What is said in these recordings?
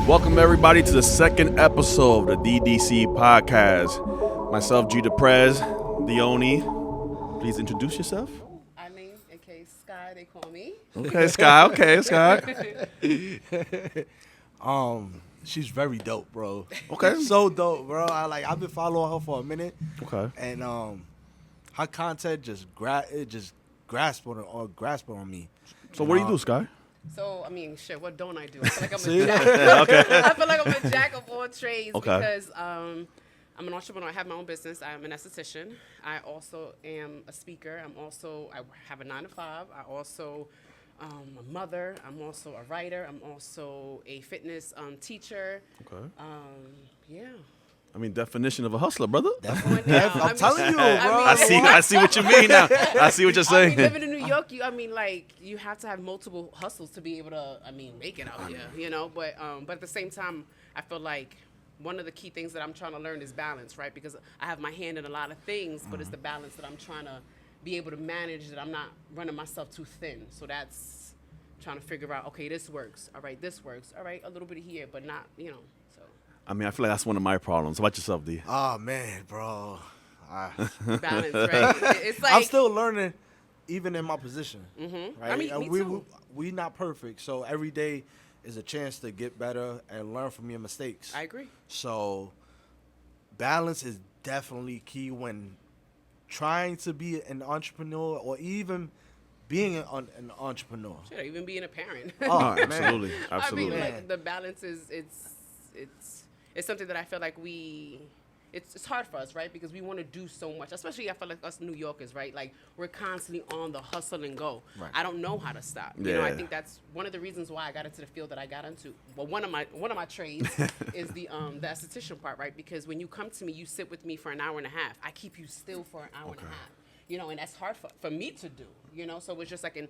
Welcome everybody to the second episode of the DDC podcast. Myself, G. Deprez, the Oni. Please introduce yourself. Eileen, aka Sky, they call me. Okay, Sky. Okay, Sky. She's very dope, bro. Okay. So dope, bro. I've been following her for a minute. Okay. And her content just grasped on me. So what do you do, Sky? So, I mean, shit, what don't I do? I feel like I'm See? a jack. Okay. I feel like I'm a jack of all trades Okay. because I'm an entrepreneur. I have my own business. I'm an esthetician. I also am a speaker. I have a 9-to-5. I also a mother. I'm also a writer. I'm also a fitness teacher. Okay. Yeah. I mean, definition of a hustler, brother. I'm telling you, bro. I see what you mean now. I see what you're I saying. mean, living in New York, you have to have multiple hustles to be able to, make it out here, you know. But at the same time, I feel like one of the key things that I'm trying to learn is balance, right? Because I have my hand in a lot of things, but it's the balance that I'm trying to be able to manage, that I'm not running myself too thin. So that's trying to figure out, okay, this works. All right, this works. All right, a little bit here, but not, so. I mean, I feel like that's one of my problems. How about yourself, D? Oh man, bro. Balance, right? It's like I'm still learning, even in my position. Mm-hmm. Right? I mean, me too. We not perfect, so every day is a chance to get better and learn from your mistakes. I agree. So balance is definitely key when trying to be an entrepreneur or even being an entrepreneur. Shit, even being a parent. Oh, man. Absolutely. Absolutely. I mean, like, the balance is it's something that I feel like it's hard for us, right? Because we want to do so much, especially I feel like us New Yorkers, right? Like we're constantly on the hustle and go. Right. I don't know how to stop. Yeah. You know, I think that's one of the reasons why I got into the field that I got into. Well, one of my trades is the esthetician part, right? Because when you come to me, you sit with me for an hour and a half. I keep you still for an hour and a half. You know, and that's hard for me to do. You know, so it's just like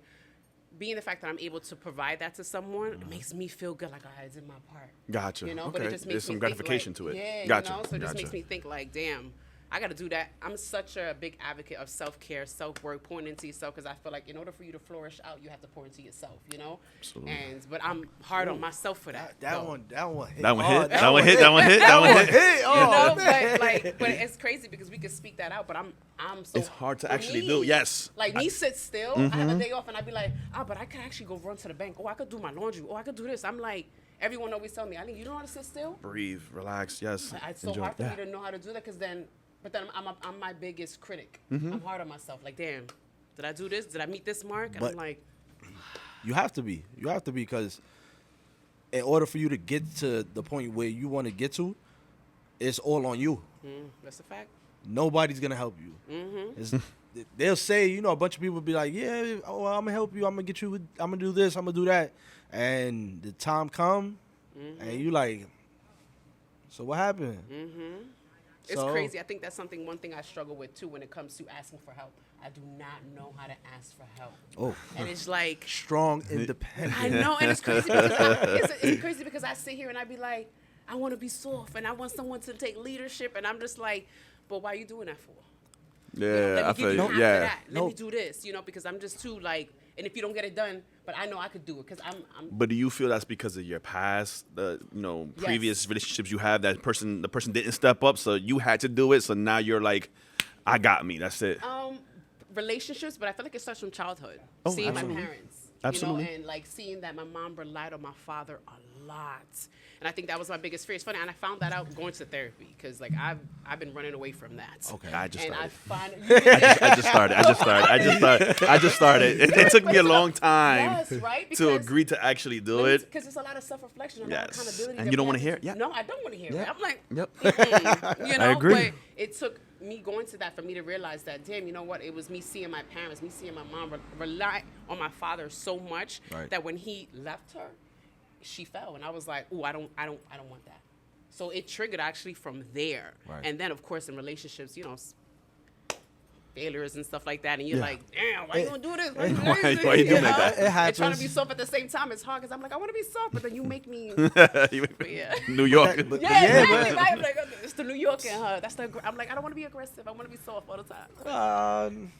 being the fact that I'm able to provide that to someone, it makes me feel good, like I did my part. Gotcha. You know, Okay. but it just makes There's some me gratification think, like, to it. Yeah, Gotcha. you know, so it just Gotcha. makes me think like, damn, I got to do that. I'm such a big advocate of self-care, self-work, pouring into yourself, because I feel like in order for you to flourish out, you have to pour into yourself, you know? Absolutely. But I'm hard on myself for that. That though. one hit. That one Oh, hit. That one hit. That one hit. That one hit. Hey, You oh, know, man. but it's crazy because we can speak that out, but I'm so. It's hard to for actually me, do. Yes. Like me sit still. I have a day off and I'd be like, but I could actually go run to the bank. Oh, I could do my laundry. Oh, I could do this. I'm like, everyone always tell me, I think you don't know how to sit still. Breathe. Relax. Yes. It's so Enjoy. hard for Yeah. me to know how to do that because then I'm my biggest critic. I'm hard on myself. Like, damn, did I do this? Did I meet this mark? And But- I'm like, You have to be because in order for you to get to the point where you want to get to, it's all on you. that's a fact. Nobody's gonna help you. They'll say, a bunch of people be like, yeah, oh, I'm gonna help you. I'm gonna get you. I'm gonna do this. I'm gonna do that. And the time come, and you like, so what happened? It's So- crazy. I think that's one thing I struggle with too when it comes to asking for help. I do not know how to ask for help. Oh, And it's like, strong, independent. I know, and it's crazy because I sit here and I be like, I want to be soft and I want someone to take leadership, and I'm just like, but why are you doing that for? Yeah. I Let me feel give you you. half of Yeah. that. Let me Nope. do this, because I'm just too like, and if you don't get it done, but I know I could do it because I'm But do you feel that's because of your past, previous relationships you have? The person didn't step up, so you had to do it. So now you're like, I got me. That's it. relationships, but I feel like it starts from childhood. Oh, Seeing absolutely. my parents. Absolutely. And like seeing that my mom relied on my father a lot. And I think that was my biggest fear. It's funny, and I found that out going to therapy because like I've been running away from that. Okay. I just And I started. find I just started. It took me a long time Yes, right? to agree to actually do it. Because there's a lot of self-reflection and Yes. accountability. And that you don't we wanna have hear to- it? Yeah. No, I don't want to hear Yeah. it. I'm like, Yep. I agree. But it took me going to that for me to realize that, damn, you know what? It was me seeing my parents, me seeing my mom rely on my father so much Right. that when he left her, she fell, and I was like, ooh, I don't want that. So it triggered actually from there, Right. and then of course in relationships, failures and stuff like that, and you're Yeah. like, damn, why you gonna do this? Why you doing like that? It And trying to happens. be soft at the same time is hard because I'm like, I want to be soft, but then you make me. Yeah. New York. But- Yeah, yeah, exactly. but- Right? I'm like, it's the New York in her. I'm like, I don't want to be aggressive. I want to be soft all the time.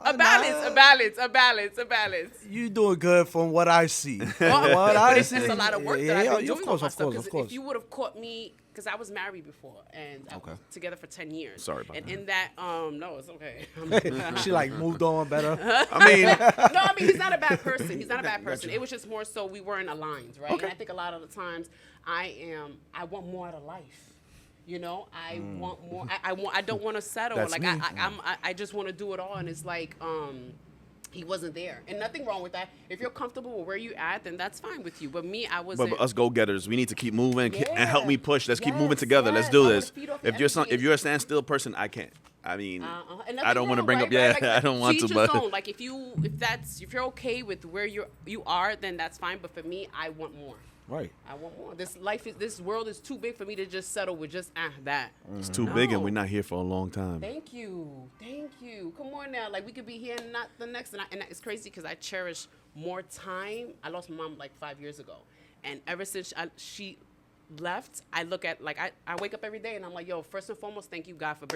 A balance. You doing good from what I see. It's a lot of work that I've been doing on myself. Of course. If you would have caught me, because I was married before and I was together for 10 years. Sorry about that. And in that, no, it's okay. She like moved on better. I mean, he's not a bad person. He's not a bad person. It was just more so we weren't aligned, right? Okay. And I think a lot of the times I want more out of life. You know, I want more. I don't want to settle. That's like me. I just want to do it all. And it's like, he wasn't there, and nothing wrong with that. If you're comfortable with where you at, then that's fine with you. But me, I wasn't. But us go-getters, we need to keep moving and help me push. Let's keep moving Yes, together. Let's yes. do I this. wanna feed off If you're a standstill person, I can't. I mean, And I don't want to nothing bring wrong, up. right? Yeah, Like, I don't want to to, each his but own. Like if you're okay with where you are, then that's fine. But for me, I want more. Right. I want more. This world is too big for me to just settle with just that. it's too big, and No. we're not here for a long time. Thank you. Come on now, like we could be here and not the next. And it's crazy because I cherish more time. I lost my mom like 5 years ago, and ever since she left, I look at like I wake up every day and I'm like, yo, first and foremost, thank you God for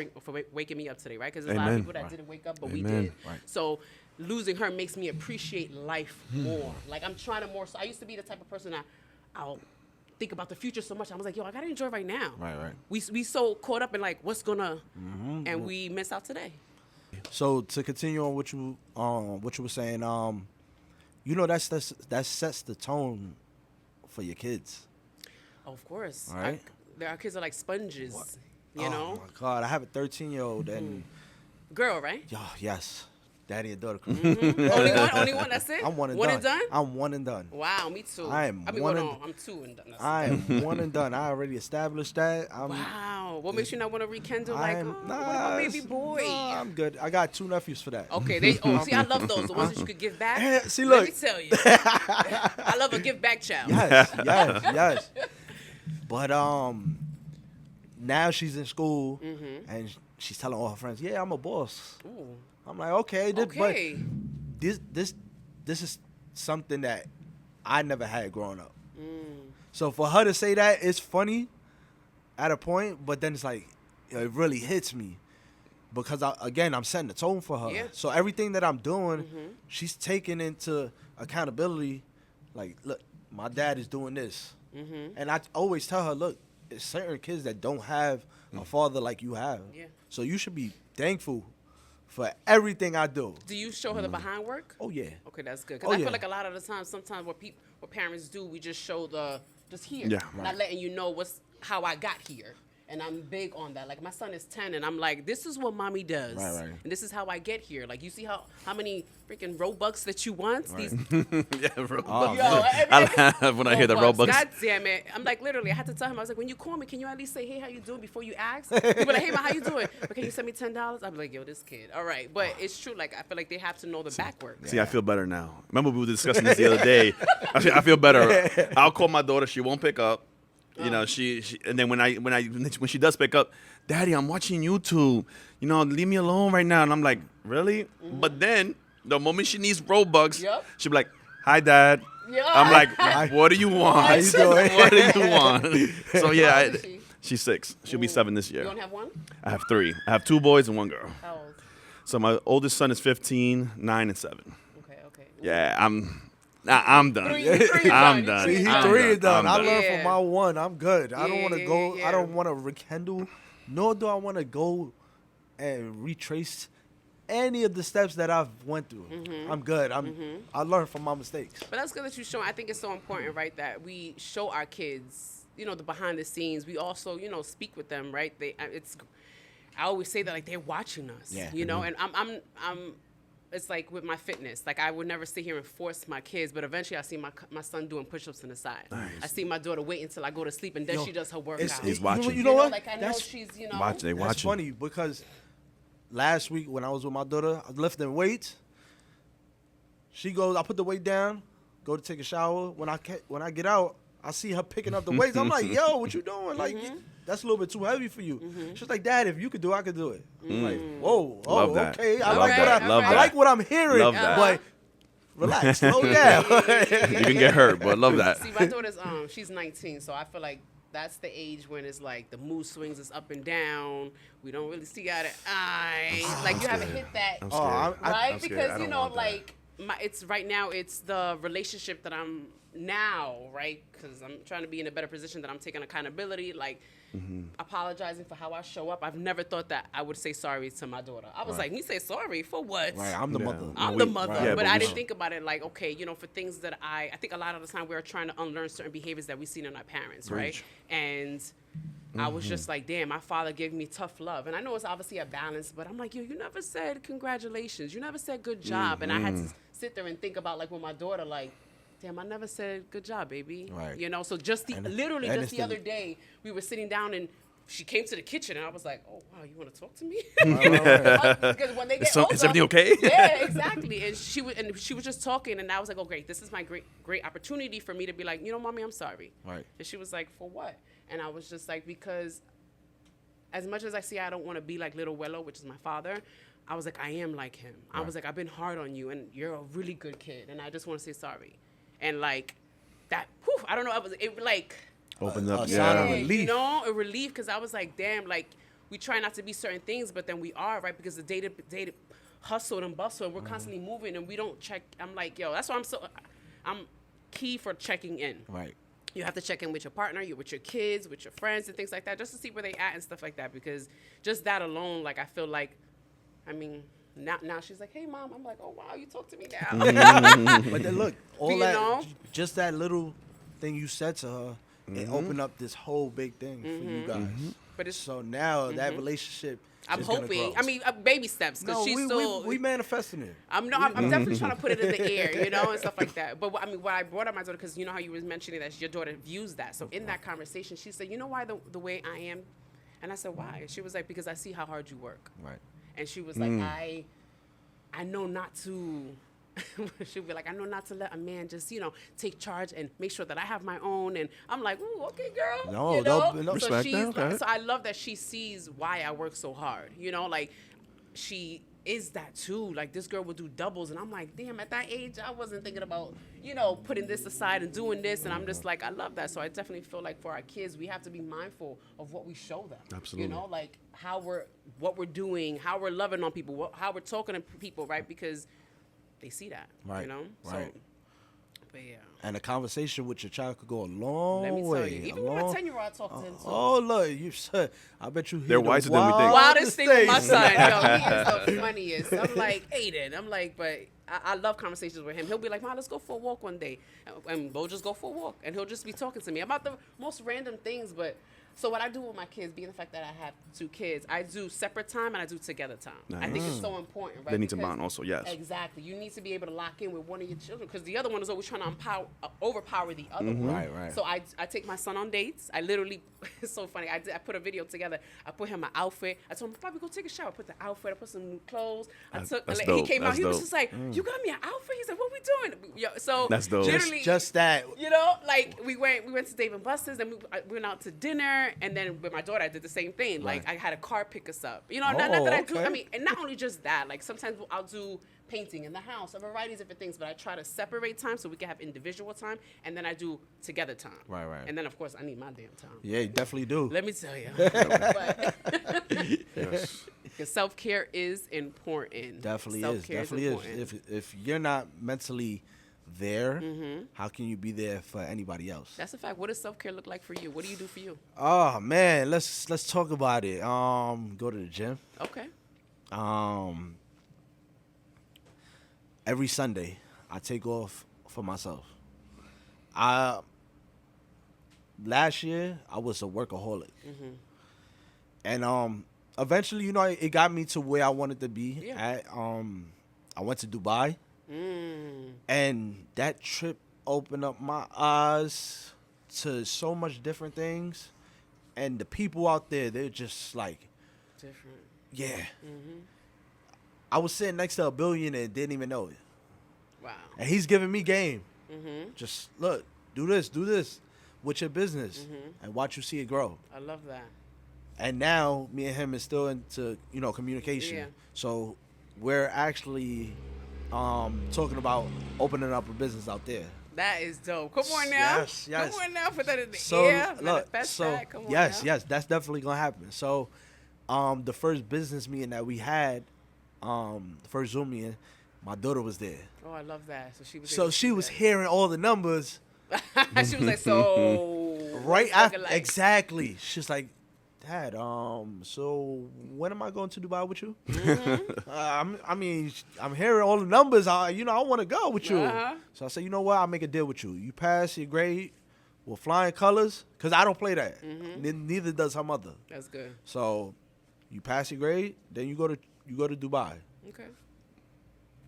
waking me up today, right? Because there's a lot of Amen. people that didn't wake up, but we Amen. did. Right. So losing her makes me appreciate life more. Like I'm trying to more. So I used to be the type of person that I'll think about the future so much. I was like, yo, I gotta enjoy right now. Right. We so caught up in like what's gonna, and we miss out today. So to continue on what you were saying, you know that sets the tone for your kids. Oh, of course. All right. Our kids are like sponges. You know, Oh my God, I have a 13-year-old and girl, right? yes, daddy and daughter. Only one. That's it. I'm one and one done. And done. I'm one and done. Wow, me too. I'm 2 and done. That's I am one and done. I already established that. wow. What makes you not want to rekindle? Like, I'm what about baby boy? Nah, I'm good. I got 2 nephews for that. Okay, see, I love those. The ones that you could give back. See, Let look. me tell you, I love a give back child. Yes. But now she's in school and she's telling all her friends, "Yeah, I'm a boss." Ooh. I'm like, okay, but Okay. this is something that I never had growing up. So for her to say that, it's funny at a point, but then it's like it really hits me because I'm setting the tone for her. Yeah. So everything that I'm doing, she's taking into accountability. Like, look, my dad is doing this, and I always tell her, look, there's certain kids that don't have a father like you have. Yeah. So you should be thankful for everything I do. Do you show her the behind work? Oh yeah. Okay, that's good. Because I yeah. feel like a lot of the time, sometimes what parents do, we just show just here, Yeah, not letting you know how I got here. And I'm big on that. Like my son is 10, and I'm like, this is what mommy does, Right. and this is how I get here. Like you see how many freaking Robux that you want? Right. These Yeah, Robux. Oh, I laugh when I hear the Robux. God damn it! I'm like literally. I had to tell him. I was like, when you call me, can you at least say, hey, how you doing before you ask? People are like, hey, man, how you doing? But can you send me $10? I'm like, yo, this kid. All right, but it's true. Like I feel like they have to know the back work. See, I feel better now. Remember we were discussing this the other day. I feel better. I'll call my daughter. She won't pick up. You know, she and then when she does pick up, Daddy, I'm watching YouTube. You know, leave me alone right now. And I'm like, really? But then the moment she needs Robux, Yep. she'll be like, hi, Dad. Yeah. I'm like, what do you want? How you doing? What do you want? So yeah, How old is she? she's 6. She'll be 7 this year. You don't have one? I have 3. I have 2 boys and 1 girl. How old? So my oldest son is 15, 9, and 7. Okay. Yeah, I'm done. Three I'm done. done. See, he I'm 3 is done. I I'm learned Yeah. from my 1. I'm good. I don't want to go. Yeah. I don't want to rekindle, nor do I want to go and retrace any of the steps that I've went through. I'm good. I learned from my mistakes. But that's good that you show. I think it's so important, right, that we show our kids, the behind the scenes. We also, speak with them, right? I always say that like they're watching us, Yeah. and I'm. It's like with my fitness. Like I would never sit here and force my kids, but eventually I see my son doing push-ups on the side. Nice. I see my daughter wait until I go to sleep, and then Yo, she does her workout. He's watching. You know what? Like I know That's- she's, They That's watching. funny because last week when I was with my daughter, I was lifting weights. She goes, I put the weight down, go to take a shower. When I get out, I see her picking up the weights. I'm like, yo, what you doing? Like, that's a little bit too heavy for you. She's like, Dad, if you could do it, I could do it. I'm like, whoa, Love that. okay. I Love like that. Love I that. like what I'm hearing, Love that. but relax, slow down. You can get hurt, but love that. See, my daughter's she's 19, so I feel like that's the age when it's like the mood swings is up and down. We don't really see eye to eye. Like you haven't hit that, I'm scared. right? I'm scared. I Because don't you know, want that. like it's right now. It's the relationship that I'm now, right? Because I'm trying to be in a better position. That I'm taking accountability, like apologizing for how I show up. I've never thought that I would say sorry to my daughter. I was like, you say sorry for what? Right, I'm the mother. I'm the mother, Yeah, but but I we didn't should- think about it like, okay, you know, for things that I think a lot of the time we're trying to unlearn certain behaviors that we've seen in our parents, right? Preach. And I was just like, damn, my father gave me tough love. And I know it's obviously a balance, but I'm like, yo, you never said congratulations. You never said good job. And I had to sit there and think about, like, with my daughter, like, damn, I never said good job, baby. Right. You know, so just the, And just it's the other day, we were sitting down and she came to the kitchen and I was like, oh, wow, you want to talk to me? Because when they get older, Is everything okay? yeah, exactly. And she was just talking, and I was like, oh, great. This is my great opportunity for me to be like, you know, mommy, I'm sorry. Right. And she was like, for what? And I was just like, because as much as I see I don't want to be like little Wello, which is my father, I was like, I am like him. I was like, I've been hard on you, and you're a really good kid, and I just want to say sorry. And like that, whew, I don't know. It like. Open up, a yeah. sign of Yeah, relief. you know, a relief, because I was like, damn, like, we try not to be certain things, but then we are, right? Because the day-to-day hustle and bustle, and we're constantly moving, and we don't check. I'm like, yo, that's why I'm key for checking in. Right. You have to check in with your partner, with your kids, with your friends, and things like that, just to see where they at and stuff like that. Because just that alone, like, I feel like, I mean, now she's like, hey, mom. I'm like, oh, wow, you talk to me now. But then look, all You that, know? just that little thing you said to her, it opened up this whole big thing for you guys. But it's, So now that relationship I'm is gonna hoping. grow. I mean, baby steps, because no, she's we, still. we manifesting it. I'm definitely trying to put it in the air, you know, and stuff like that. But I mean, why I brought up my daughter, because you know how you was mentioning that your daughter views that. So in that conversation, she said, you know why the way I am? And I said, why? And she was like, because I see how hard you work. Right. And she was like, I know not to. She'd be like, I know not to let a man just, you know, take charge and make sure that I have my own. And I'm like, ooh, okay, girl. No, you know? no, So respect she's that, like, okay. so I love that she sees why I work so hard. You know, like she is that too. Like this girl will do doubles, and I'm like, damn, at that age, I wasn't thinking about, you know, putting this aside and doing this. And I'm just like, I love that. So I definitely feel like for our kids, we have to be mindful of what we show them. Absolutely. You know, like what we're doing, how we're loving on people, how we're talking to people, right? Because they see that, Right, you know? right. So, but yeah. And a conversation with your child could go a long Let me way. tell you, even with my 10-year-old, I talk to him too. Oh, look, you said, I bet you hear They're the wiser than we think. Wildest thing with my things. son, yo, he is the funniest. I'm like, Aiden, I'm like, but I love conversations with him. He'll be like, Mom, let's go for a walk one day. And we'll just go for a walk. And he'll just be talking to me about the most random things. But so what I do with my kids, being the fact that I have 2 kids, I do separate time and I do together time. I think it's so important, right? They need to Because- bond also, yes. Exactly. You need to be able to lock in with one of your children, because the other one is always trying to overpower the other one. Right, right. So I take my son on dates. I literally, it's so funny. I put a video together. I put him an outfit. I told him, Bobby, go take a shower. I put the outfit. I put some new clothes. That's He dope. came out. That's He was dope. just like, you got me an outfit? He said, what we doing? Yo, so That's dope. literally, Just that. you know, like we went to Dave and Buster's, and we went out to dinner, and then with my daughter, I did the same thing. Like I had a car pick us up. You know, not that I do. okay. I mean, and not only just that. Like sometimes I'll do painting in the house, a variety of different things, but I try to separate time so we can have individual time, and then I do together time. Right, right. And then of course I need my damn time. Yeah, you definitely do. Let me tell you, Yes. because self-care is important. Definitely is. Self-care Definitely important. is. If you're not mentally there, how can you be there for anybody else? That's a fact. What does self-care look like for you? What do you do for you? Oh man, let's talk about it. Go to the gym. Okay. Every Sunday, I take off for myself. Last year I was a workaholic, and eventually, you know, it got me to where I wanted to be. Yeah. I went to Dubai, and that trip opened up my eyes to so much different things, and the people out there, they're just like, Different. yeah. I was sitting next to a billionaire and didn't even know it. Wow. And he's giving me game. Just look, do this with your business, and watch you see it grow. I love that. And now me and him is still into, you know, communication. Yeah. So we're actually talking about opening up a business out there. That is dope. Come on now. Yes, yes. Come on now. Put that in the So air. look, Manifest so that. Come on yes, now. yes, that's definitely gonna happen. So, the first business meeting that we had, the first Zoom meeting, my daughter was there. Oh, I love that. So she was. So able to she see was that. hearing all the numbers She was like, so. right what's after. looking like? Exactly. She's like, Dad, so when am I going to Dubai with you? Mm-hmm. I mean, I'm hearing all the numbers. I want to go with you. Uh-huh. So I said, you know what? I'll make a deal with you. You pass your grade with flying colors, because I don't play that. Mm-hmm. Neither does her mother. That's good. So you pass your grade, then you go to Dubai. Okay.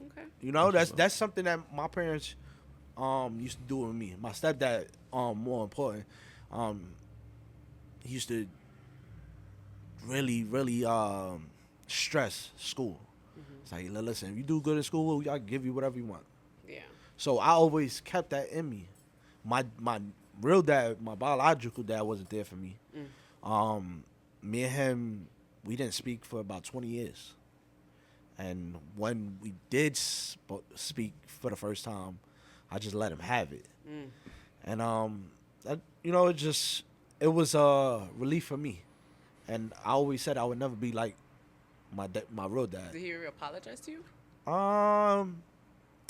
Okay. You know, that's something that my parents used to do with me. My stepdad, more important, he used to really stress school. It's like, listen, if you do good in school, I'll give you whatever you want. Yeah. So I always kept that in me. My real dad, my biological dad, wasn't there for me. Me and him, we didn't speak for about 20 years. And when we did speak for the first time, I just let him have it. And it was a relief for me. And I always said I would never be like my real dad. Did he apologize to you?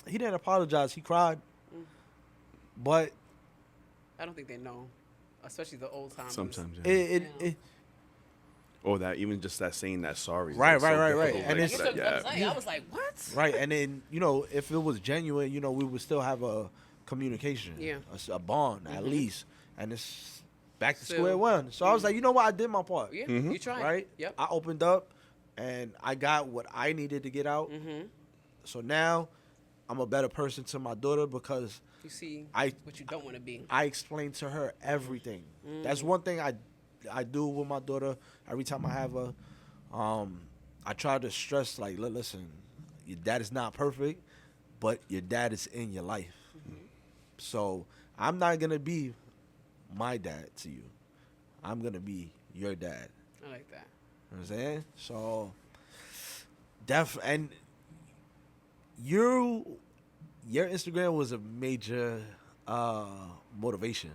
He didn't apologize. He cried. But I don't think they know, especially the old timers. Sometimes, yeah. it Or that even just that saying that sorry. is Right, so right. difficult. And Like, it's- Like, yeah. I was like, what? right. And then, if it was genuine, we would still have a communication. Yeah. A bond at least. And it's back to Still. square one. So I was like, you know what? I did my part. Yeah, you tried. Right? Yep. I opened up and I got what I needed to get out. So now I'm a better person to my daughter because You see I- what you don't want to be. I explained to her everything. That's one thing I do with my daughter every time I have her. I try to stress, like, listen, your dad is not perfect, but your dad is in your life. So I'm not going to be my dad to you. I'm going to be your dad. I like that. You know what I'm saying? So, and your Instagram was a major motivation.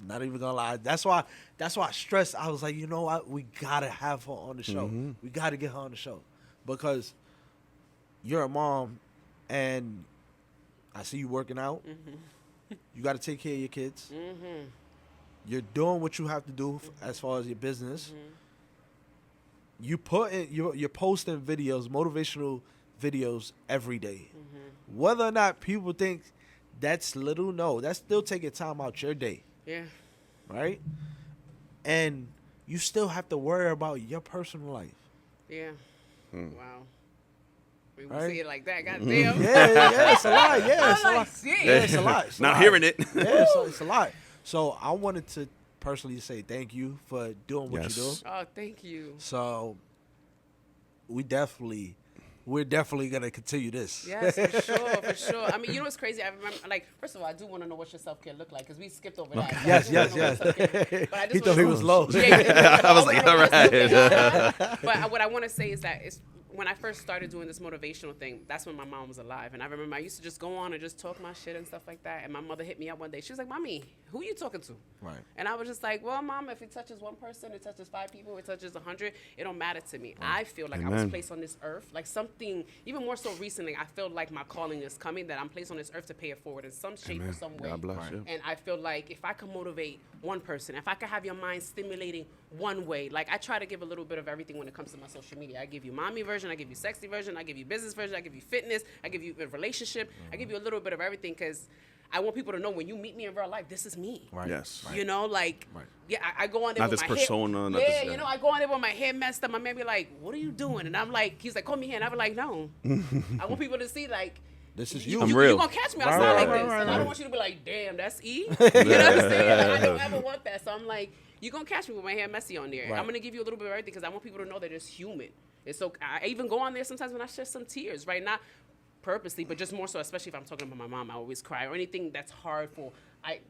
Not even gonna lie. That's why I stressed. I was like, you know what? We gotta have her on the show. We gotta get her on the show because you're a mom, and I see you working out. You gotta take care of your kids. You're doing what you have to do as far as your business. You you're posting videos, motivational videos every day. Whether or not people think that's little, no, that's still taking time out your day, Yeah. right? And you still have to worry about your personal life. Yeah. Wow. We Right? see it like that. Goddamn. Yeah, it's a lot. Yeah, it's a I'm lot. like, shit. Yeah, it's a lot. It's a Not lot. hearing it. Yeah, it's a lot. So I wanted to personally say thank you for doing what you do. Yes. Oh, thank you. So we're definitely gonna continue this. Yes, for sure, for sure. I mean, you know what's crazy? I remember, like, first of all, I do want to know what your self-care look like because we skipped over that. Yes, I do wanna yes, know what yes. self-care- but I just He thought wanna- he was low. Yeah. I was like, wanna know all what right. self-care- But what I want to say is that when I first started doing this motivational thing, that's when my mom was alive. And I remember I used to just go on and just talk my shit and stuff like that. And my mother hit me up one day. She was like, Mommy, who are you talking to? Right. And I was just like, well, Mom, if it touches one person, it touches 5 people, it touches 100, it don't matter to me. I feel like I was Amen. placed on this earth, like something, even more so recently, I feel like my calling is coming, that I'm placed on this earth to pay it forward in some shape or some way. God bless you. And I feel like if I can motivate one person, if I can have your mind stimulating one way, like I try to give a little bit of everything when it comes to my social media. I give you mommy version, I give you sexy version, I give you business version, I give you fitness, I give you a relationship, I give you a little bit of everything because I want people to know when you meet me in real life, this is me. Right. Yes. You know, like, Right. yeah, I go on there Not with this my persona, hair. not Yeah, this- you yeah. know, I go on there with my hair messed up. My man be like, what are you doing? And I'm like, he's like, call me here. And I be like, no. I want people to see, like, This is you, you. I'm you, real. you gonna catch me Right, outside like right, this. right, And I right. don't want you to be like, damn, that's E. You know what I'm saying? I don't ever want that. So I'm like, you gonna catch me with my hair messy on there. Right. I'm gonna give you a little bit of everything because I want people to know that it's human. It's so I even go on there sometimes when I shed some tears, right? Not purposely, but just more so, especially if I'm talking about my mom, I always cry or anything that's hard for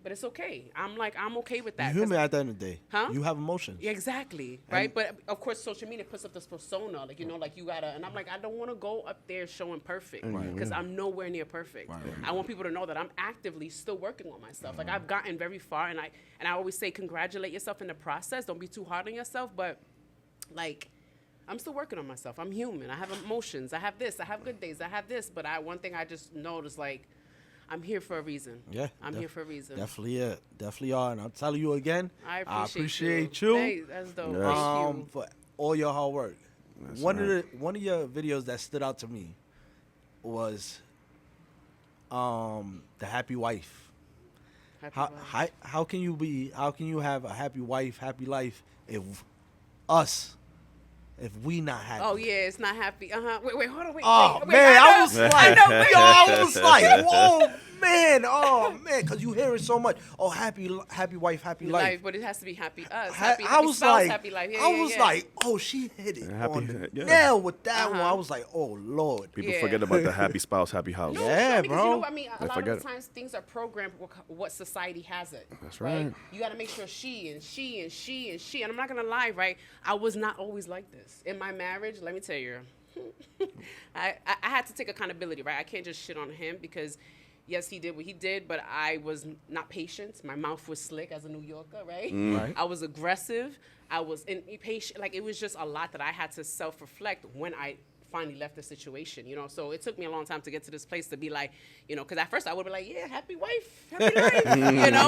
But it's okay. I'm okay with that. You're 'cause- human at the end of the day. Huh? You have emotions. Yeah, exactly. Right. But of course, social media puts up this persona, like, like you gotta, and I'm like, I don't want to go up there showing perfect because I'm nowhere near perfect. I want people to know that I'm actively still working on myself. Like I've gotten very far, and I always say congratulate yourself in the process. Don't be too hard on yourself, but like, I'm still working on myself. I'm human. I have emotions. I have this. I have good days. I have this. But one thing I just noticed, like, I'm here for a reason. Yeah. I'm here for a reason. Definitely it. Definitely are. And I'm telling you again, I appreciate you. Hey, that's dope. Thank you. For all your hard work. That's One of your videos that stood out to me was the happy wife. How can you have a happy wife, happy life if we not happy? Oh yeah, it's not happy. Wait, hold on. Oh wait, man, I know. was like, I know, wait. I was like, whoa, man, because you hear it so much. Oh, happy wife, happy life. But it has to be happy us. I Happy was spouse, like, happy life. Yeah, I was yeah. like, oh, she hit it Happy- on the yeah. nail with that one. I was like, oh Lord. People Yeah. forget about the happy spouse, happy house. No, Yeah, because, bro. I mean, a They lot forget of it. the times things are programmed with what society has it. That's right. You got to make sure she and she and she and she. And I'm not gonna lie, right? I was not always like this in my marriage. Let me tell you, I had to take accountability, right? I can't just shit on him because. Yes, he did what he did, but I was not patient. My mouth was slick as a New Yorker, right? Right. I was aggressive. I was impatient. Like, it was just a lot that I had to self-reflect when I finally left the situation, So it took me a long time to get to this place to be like, because at first I would be like, yeah, happy wife, happy life,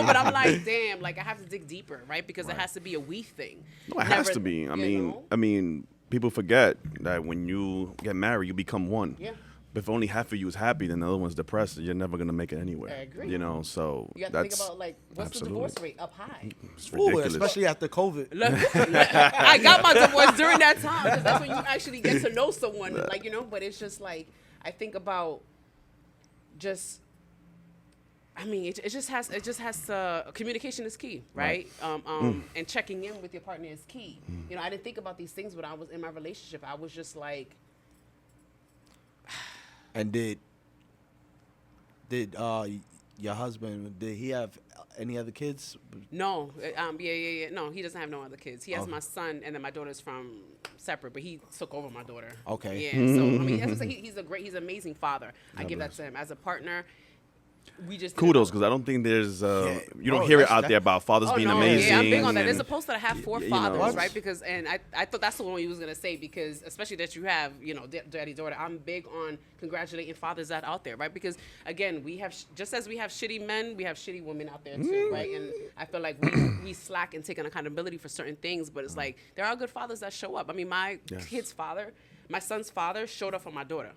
But I'm like, damn, like I have to dig deeper, right? Because it has to be a we thing. No, it has to be. I mean, people forget that when you get married, you become one. Yeah. But if only half of you is happy, then the other one's depressed, you're never gonna make it anywhere. I agree. So You have to that's think about, like, what's absolutely. the divorce rate up high? It's Ooh, ridiculous. especially after COVID. Look, I got my divorce during that time because that's when you actually get to know someone, But it's just like I think about just. I mean, it just has communication is key, right? And checking in with your partner is key. I didn't think about these things when I was in my relationship. I was just like. And did your husband, did he have any other kids? No, yeah. No, he doesn't have no other kids. He has my son, and then my daughter's from separate, but he took over my daughter. Okay. Yeah. So I mean, he's he's an amazing father. I give that to him as a partner. We just Kudos, because I don't think there's you don't bro, hear it that's- out there about fathers being no, amazing. Yeah, I'm big on that. and- There's a post that I have for you fathers, know. right? Because I thought that's the one he was gonna say because especially that you have daddy daughter. I'm big on congratulating fathers that out there, right? Because again, we have just as we have shitty men, we have shitty women out there too, right? And I feel like we slack in taking accountability for certain things, but it's like there are good fathers that show up. I mean, my kid's father. My son's father showed up for my daughter.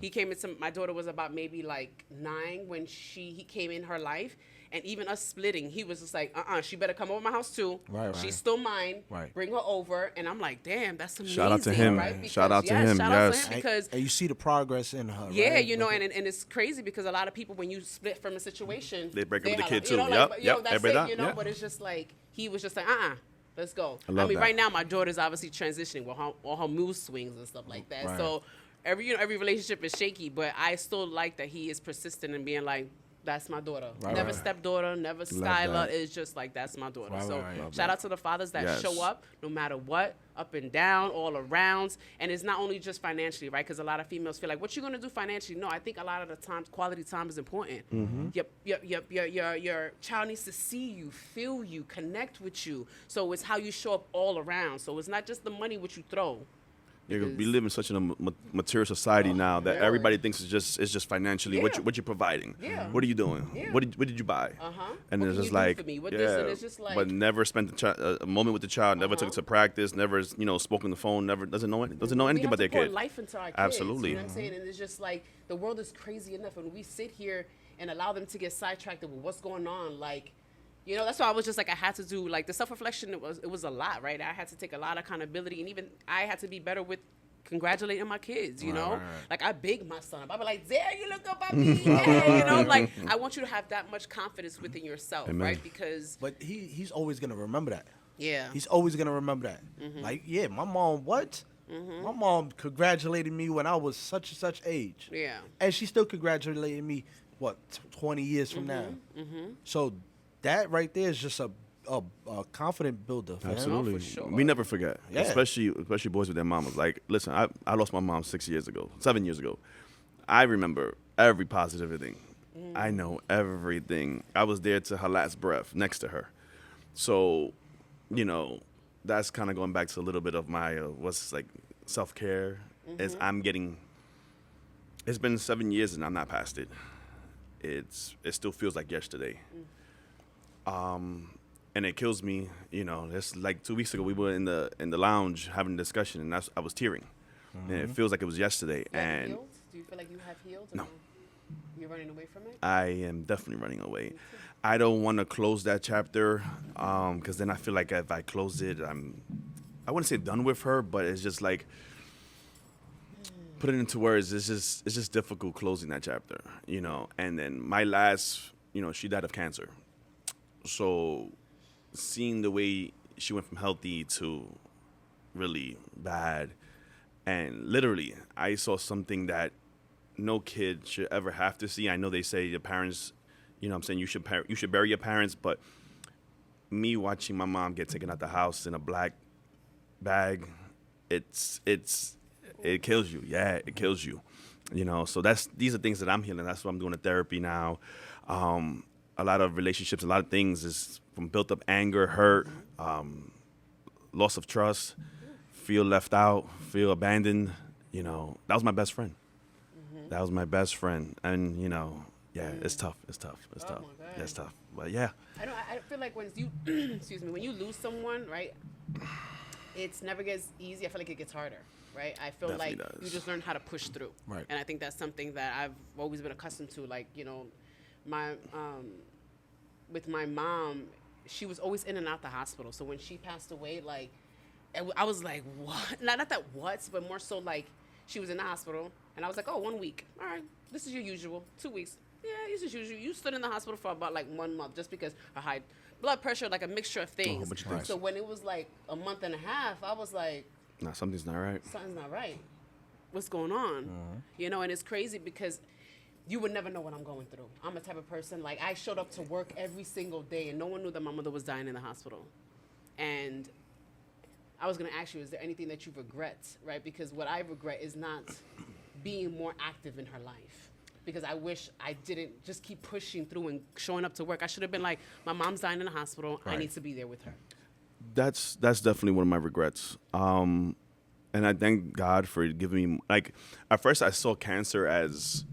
He came into my daughter was about maybe like 9 when he came in her life, and even us splitting, he was just like, she better come over my house too. Right. She's still mine. Right. Bring her over, and I'm like, damn, that's amazing. Shout out to him. Right? Because, Shout out to him, Shout out to yes. him because And you see the progress in her. yeah, right? and it's crazy because a lot of people when you split from a situation, They break up with the holla, kid, too. Like, Yep, yep, that's everybody it, that, yeah. But it's just like he was just like, let's go. I love mean, that. right now my daughter's obviously transitioning with all her mood swings and stuff like that. Right. So every relationship is shaky, but I still like that he is persistent in being like, that's my daughter. Right, Never right. stepdaughter, never that. Skylar. It's just like, that's my daughter. Right, so right. shout out to the fathers that Yes. show up no matter what, up and down, all around. And it's not only just financially, right? Because a lot of females feel like, what you going to do financially? No, I think a lot of the times quality time is important. Your child needs to see you, feel you, connect with you. So it's how you show up all around. So it's not just the money which you throw. Yeah, we Because- live in such a material society now that yeah. everybody thinks it's just financially Yeah. what you're providing. Yeah. What are you doing? Yeah. What did you buy? And What it's can just you do like for me? What this and it's just like- but never spent a moment with the child. Never took it to practice. Never spoke on the phone. Never doesn't know anything We about their have to pour kid. life into our kids. Absolutely. You know what I'm saying? And it's just like the world is crazy enough, and we sit here and allow them to get sidetracked with what's going on. Like, that's why I was just like, I had to do like the self-reflection. It was a lot, right? I had to take a lot of accountability, and even I had to be better with congratulating my kids. Right. Like I big my son up. I be like, there you look up at me. Yeah, like I want you to have that much confidence within yourself, Amen. right? Because But he's always gonna remember that. yeah, He's always gonna remember that. Like, yeah, my mom, what? My mom congratulated me when I was such and such age. yeah. And she still congratulated me 20 years from now. So that right there is just a confident builder for him. Absolutely. Oh, for sure. We never forget, Yeah. especially boys with their mamas. Like, listen, I lost my mom 7 years ago. I remember every positive thing. I know everything. I was there to her last breath, next to her. So, you know, that's kind of going back to a little bit of my what's like self-care. Is it's been 7 years and I'm not past it. It still feels like yesterday. And it kills me, you know. It's like 2 weeks ago we were in the lounge having a discussion, and I was tearing, and it feels like it was yesterday. You have And healed? Do you feel like you have healed? Or No. You're running away from it? I am definitely running away. I don't want to close that chapter, because then I feel like if I close it, I wouldn't say done with her, but it's just like put it into words. It's just difficult closing that chapter, you know. And then my last, you know, she died of cancer, so seeing the way she went from healthy to really bad, and literally I saw something that no kid should ever have to see. I know they say your parents, you know what I'm saying, you should bury your parents, but me watching my mom get taken out the house in a black bag, it kills you. Yeah, it kills you. You know, so these are things that I'm healing. That's what I'm doing in therapy now. A lot of relationships, a lot of things is from built up anger, hurt, loss of trust, feel left out, feel abandoned. You know, that was my best friend. That was my best friend. And, you know, yeah, it's tough. It's tough. It's tough. my God. Yeah, it's tough. But yeah. I feel like when you, excuse me, when you lose someone, right, it's never gets easy. I feel like it gets harder, right? I feel Definitely like does. you just learn how to push through. Right. And I think that's something that I've always been accustomed to. Like, you know, with my mom, she was always in and out the hospital. So when she passed away, like, I was like, what? Not that what, but more so like she was in the hospital. And I was like, oh, 1 week. All right, this is your usual. 2 weeks. Yeah, this is usual. You stood in the hospital for about like 1 month just because her high blood pressure, like a mixture of things. bunch of things. So when it was like a month and a half, I was like, Nah, something's not right. something's not right. What's going on? You know, and it's crazy because you would never know what I'm going through. I'm a type of person, like, I showed up to work every single day and no one knew that my mother was dying in the hospital. And I was going to ask you, is there anything that you regret, right? Because what I regret is not being more active in her life. Because I wish I didn't just keep pushing through and showing up to work. I should have been like, my mom's dying in the hospital. I need to be there with her. That's definitely one of my regrets. And I thank God for giving me, like, at first I saw cancer as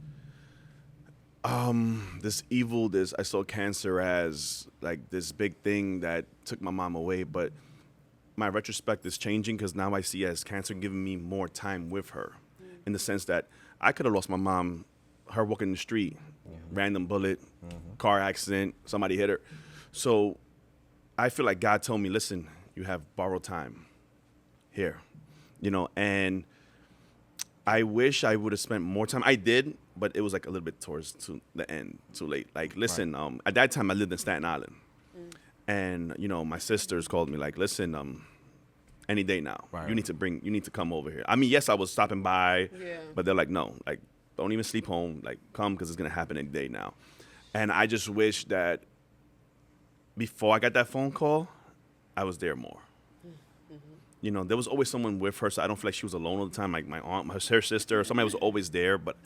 this evil, I saw cancer as like this big thing that took my mom away, but my retrospect is changing because now I see as cancer giving me more time with her, in the sense that I could have lost my mom, her walking the street, random bullet, car accident, somebody hit her. So I feel like God told me, listen, you have borrowed time here, you know, and I wish I would have spent more time. I did, but it was like a little bit towards to the end, too late. Like, listen, at that time I lived in Staten Island, and you know, my sisters called me like, listen, any day now, you need to come over here. I mean, yes, I was stopping by, but they're like, no, like, don't even sleep home, like, come, because it's gonna happen any day now. And I just wish that before I got that phone call, I was there more. You know, there was always someone with her, so I don't feel like she was alone all the time. Like my aunt, her sister, somebody was always there. But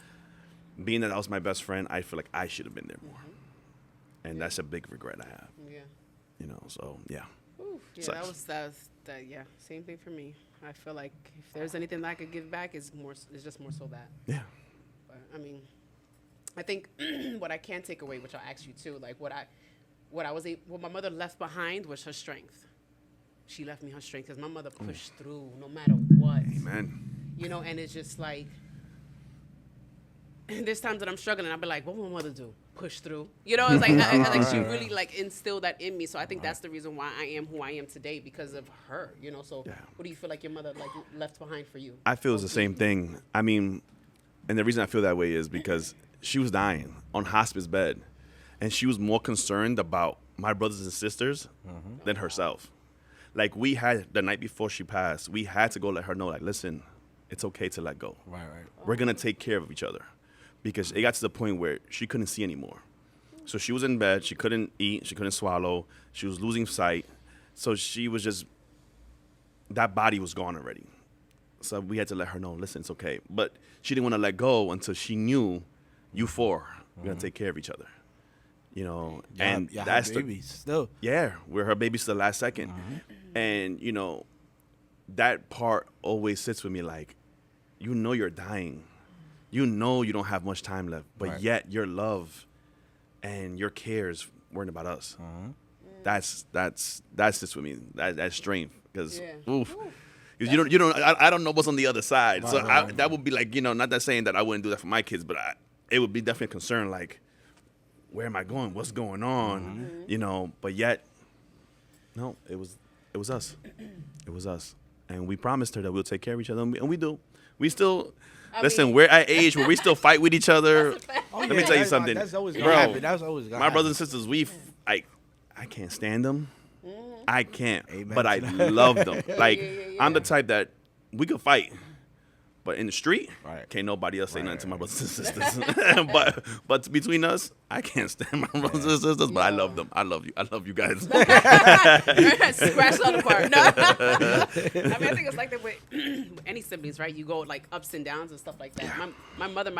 being that I was my best friend, I feel like I should have been there more. And that's a big regret I have. Yeah. You know, so yeah. Oof, yeah, Sucks. yeah, same thing for me. I feel like if there's anything that I could give back, it's just more so that. Yeah. But I mean, I think what I can take away, which I'll ask you too, like what my mother left behind was her strength. She left me her strength because my mother pushed through no matter what. Amen. You know, and it's just like, there's times that I'm struggling. I'll be like, what will my mother do? Push through. You know, it's like, like she really like instilled that in me. So I think that's the reason why I am who I am today, because of her. You know, so what do you feel like your mother like left behind for you? I feel it's the same thing. I mean, and the reason I feel that way is because she was dying on hospice bed, and she was more concerned about my brothers and sisters than herself. Like, we had, the night before she passed, we had to go let her know, like, listen, it's okay to let go. Right. We're going to take care of each other. because it got to the point where she couldn't see anymore. So she was in bed. She couldn't eat. She couldn't swallow. She was losing sight. So she was just, that body was gone already. So we had to let her know, listen, it's okay. But she didn't want to let go until she knew you four we're going to take care of each other. You know, and that's babies still. Yeah, we're her babies to the last second. And, you know, that part always sits with me like, you know you're dying. You know you don't have much time left. But yet your love and your cares weren't about us. That's sits with me. That's strength. Because, oof. Because you don't. I don't know what's on the other side. So that would be like, you know, not that saying that I wouldn't do that for my kids, but it would be definitely a concern. Like, where am I going? What's going on? You know. But yet, no, it was us. It was us, and we promised her that we'll take care of each other, and we do. We still. Listen, we're at age where we still fight with each other. Let me tell you something, That's always bro. gonna happen. That's always gonna My happen. brothers and sisters, I can't stand them. I can't, Amen but I to that. love them. Like, I'm the type that we could fight, but in the street, can't nobody else say nothing to my brothers and sisters. but between us, I can't stand my brothers and sisters, but I love them. I love you. I love you guys. Scratch the other part. No. I mean, I think it's like that with any siblings, right? You go like ups and downs and stuff like that. My mother,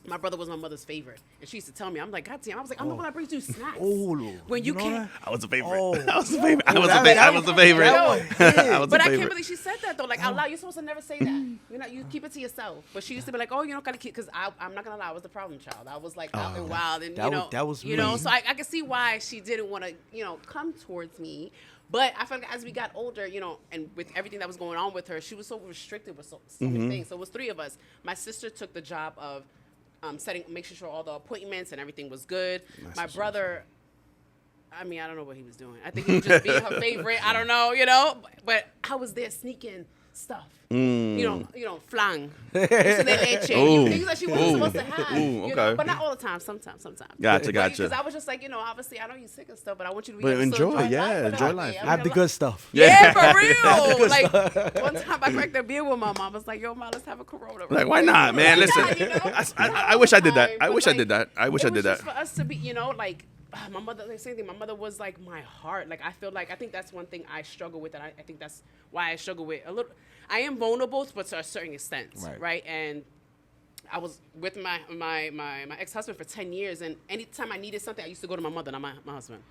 my brother was my mother's favorite, and she used to tell me, I'm like, God damn, I was like, I'm the one that brings you snacks. when you can't. I was a favorite. Oh. I was a favorite. I was a favorite. But I can't believe she said that though. Like out loud, you're supposed to never say that. You keep it to yourself. But she used to be like, oh, you don't gotta keep, because I'm not gonna lie, I was the problem child. I was like out and wild, and that was you know. me. So I can see why she didn't want to, come towards me. But I feel like as we got older, and with everything that was going on with her, she was so restricted with so many things. So it was three of us. My sister took the job of making sure all the appointments and everything was good. My brother, I mean, I don't know what he was doing. I think he was just being her favorite. I don't know, but I was there sneaking stuff. Flan. Leche. Things that she wasn't supposed to have. But not all the time. Sometimes. Gotcha. Because I was just like, obviously I know you're sick and stuff, but I want you to be But able to enjoy enjoy life. life. Have the good stuff. Yeah, for real. Like one time I cracked a beer with my mom. I was like, yo, mom, let's have a Corona. Like, why not, man? Listen, I wish I did that. I wish I did that. I wish I It was did that. just for us to be, like, my mother, the same thing. My mother was like my heart. Like, I think that's one thing I struggle with, and I think that's why I struggle with a little. I am vulnerable, but to a certain extent, right? And I was with my ex-husband for 10 years, and anytime I needed something, I used to go to my mother, not my husband.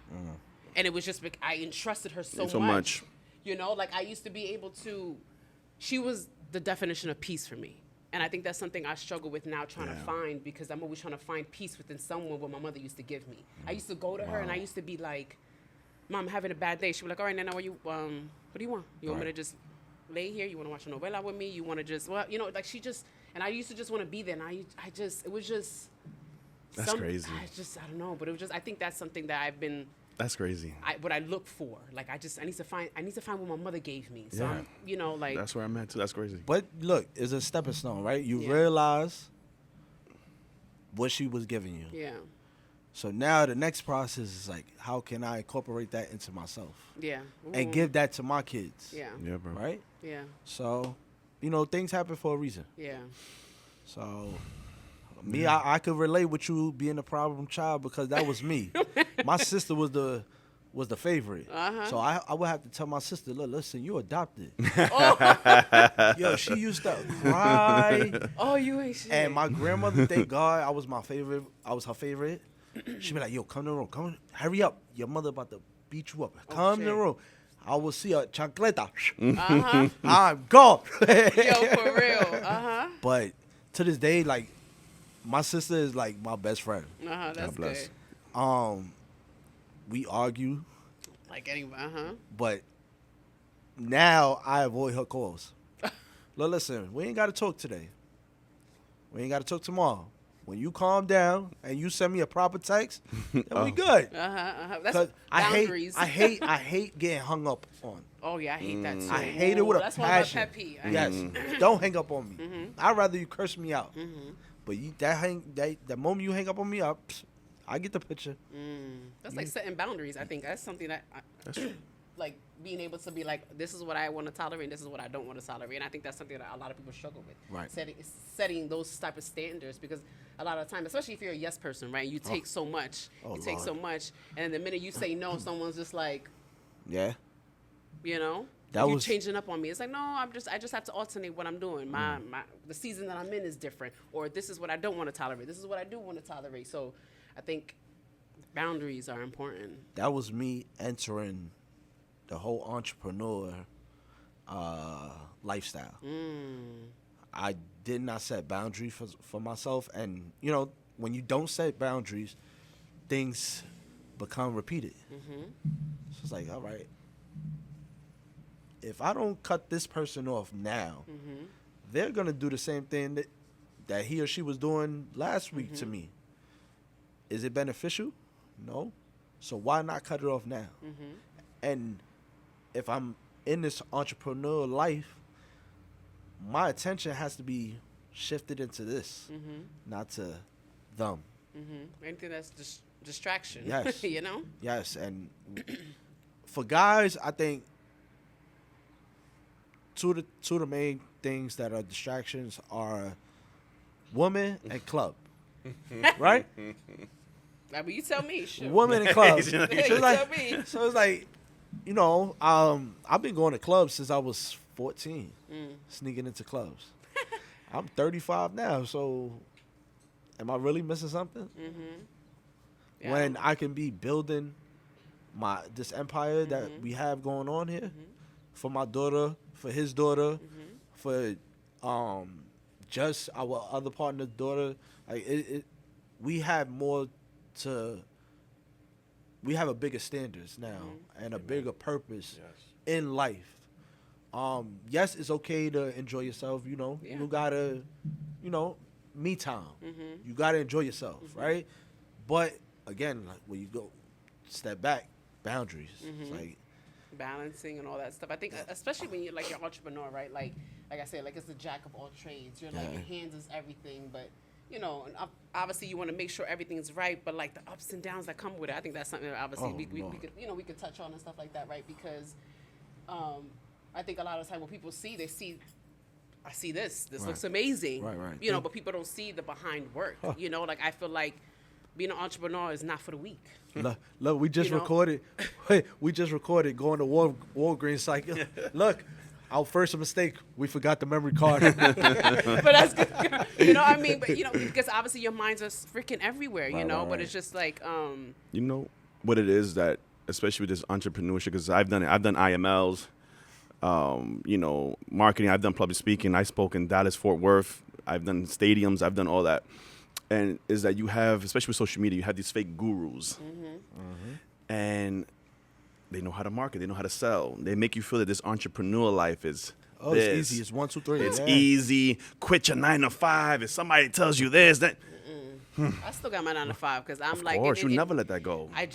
And it was just I entrusted her so much. Like I used to be able to. She was the definition of peace for me. And I think that's something I struggle with now trying to find, because I'm always trying to find peace within someone what my mother used to give me. I used to go to her and I used to be like, Mom, I'm having a bad day. She'd be like, all right, Nana, what do you want? You want me to just lay here? You want to watch a novela with me? You want to just, like she just, and I used to just want to be there. And it was just. That's crazy. I don't know, but it was just, I think that's something that I've been. That's crazy. What I look for, like I need to find what my mother gave me. So I'm, like that's where I'm at too. That's crazy. But look, it's a stepping stone, right? You realize what she was giving you. Yeah. So now the next process is like, how can I incorporate that into myself? Yeah. And give that to my kids. Yeah. Yeah, bro. Yeah. Right? So, things happen for a reason. Yeah. So, me, I could relate with you being a problem child, because that was me. My sister was the favorite. So I would have to tell my sister, look, listen, you adopted. Yo, she used to cry. Oh, you ain't shit. And my grandmother, thank God, I was her favorite. She'd be like, yo, come to the room. Come, hurry up. Your mother about to beat you up. Come to the room. I will see a chancleta. I'm gone. Yo, for real. But to this day, like, my sister is like my best friend. That's God bless. good. We argue, Like anyway, but now I avoid her calls. Look, listen, we ain't got to talk today. We ain't got to talk tomorrow. When you calm down and you send me a proper text, then we good. That's boundaries. I hate getting hung up on. Oh yeah, I hate that too. I hate it with That's a one of my passion. pet peeve. Yes, don't hang up on me. I'd rather you curse me out. But the moment you hang up on me, I get the picture. That's like setting boundaries. I think that's something that. That's true. like being able to be like, this is what I want to tolerate, and this is what I don't want to tolerate. And I think that's something that a lot of people struggle with. Right. Setting those type of standards, because a lot of the time, especially if you're a yes person, right? You take so much. Oh, you take Lord. so much, and the minute you say no, someone's just like, Yeah. you know, That you're was- changing up on me. It's like, no, I just have to alternate what I'm doing. The season that I'm in is different, or this is what I don't want to tolerate. This is what I do want to tolerate. So I think boundaries are important. That was me entering the whole entrepreneur lifestyle. I did not set boundaries for myself, and you know, when you don't set boundaries, things become repeated. So it's like, all right, if I don't cut this person off now, they're gonna do the same thing that he or she was doing last week to me. Is it beneficial? No. So why not cut it off now? And if I'm in this entrepreneur life, my attention has to be shifted into this, not to them. Anything that's distraction. Yes. You know? Yes, and for guys, I think two of the main things that are distractions are women and club. Right? I mean, you tell me. Sure. Women and clubs. You so, tell me. So it's like, you know, I've been going to clubs since I was 14, sneaking into clubs. I'm 35 now, so am I really missing something? Yeah. When I can be building this empire that we have going on here for my daughter, for his daughter, for just our other partner's daughter. Like we have more to. We have a bigger standards now and a bigger purpose in life. Yes, it's okay to enjoy yourself. You know, you gotta, you know, me time. You gotta enjoy yourself, right? But again, like when you go step back, boundaries. It's like balancing and all that stuff. I think, especially when you're like you're an entrepreneur, right? Like I said, like it's the jack of all trades. You're like your hands is everything, but you know, and obviously you want to make sure everything's right. But like the ups and downs that come with it, I think that's something that obviously we could, you know, we could touch on and stuff like that, right? Because I think a lot of the time when people see, I see this looks amazing, Right. you know, but people don't see the behind work. You know, like I feel like being an entrepreneur is not for the weak. Look, we just You know? recorded. Wait, we just recorded going to Walgreens. Like, look, our first mistake, we forgot the memory card. But that's good. You know what I mean? But you know, because obviously your minds are freaking everywhere, you know. But it's just like, You know what it is that, especially with this entrepreneurship, because I've done IMLs, you know, marketing. I've done public speaking. I spoke in Dallas, Fort Worth. I've done stadiums. I've done all that. And is that you have, especially with social media, you have these fake gurus, and they know how to market. They know how to sell. They make you feel that this entrepreneur life is Oh, this. it's easy. It's 1, 2, 3. It's yeah. easy. Quit your 9 to 5. If somebody tells you this, that. I still got my 9 to 5 because I'm Of like, course, you never let that go. I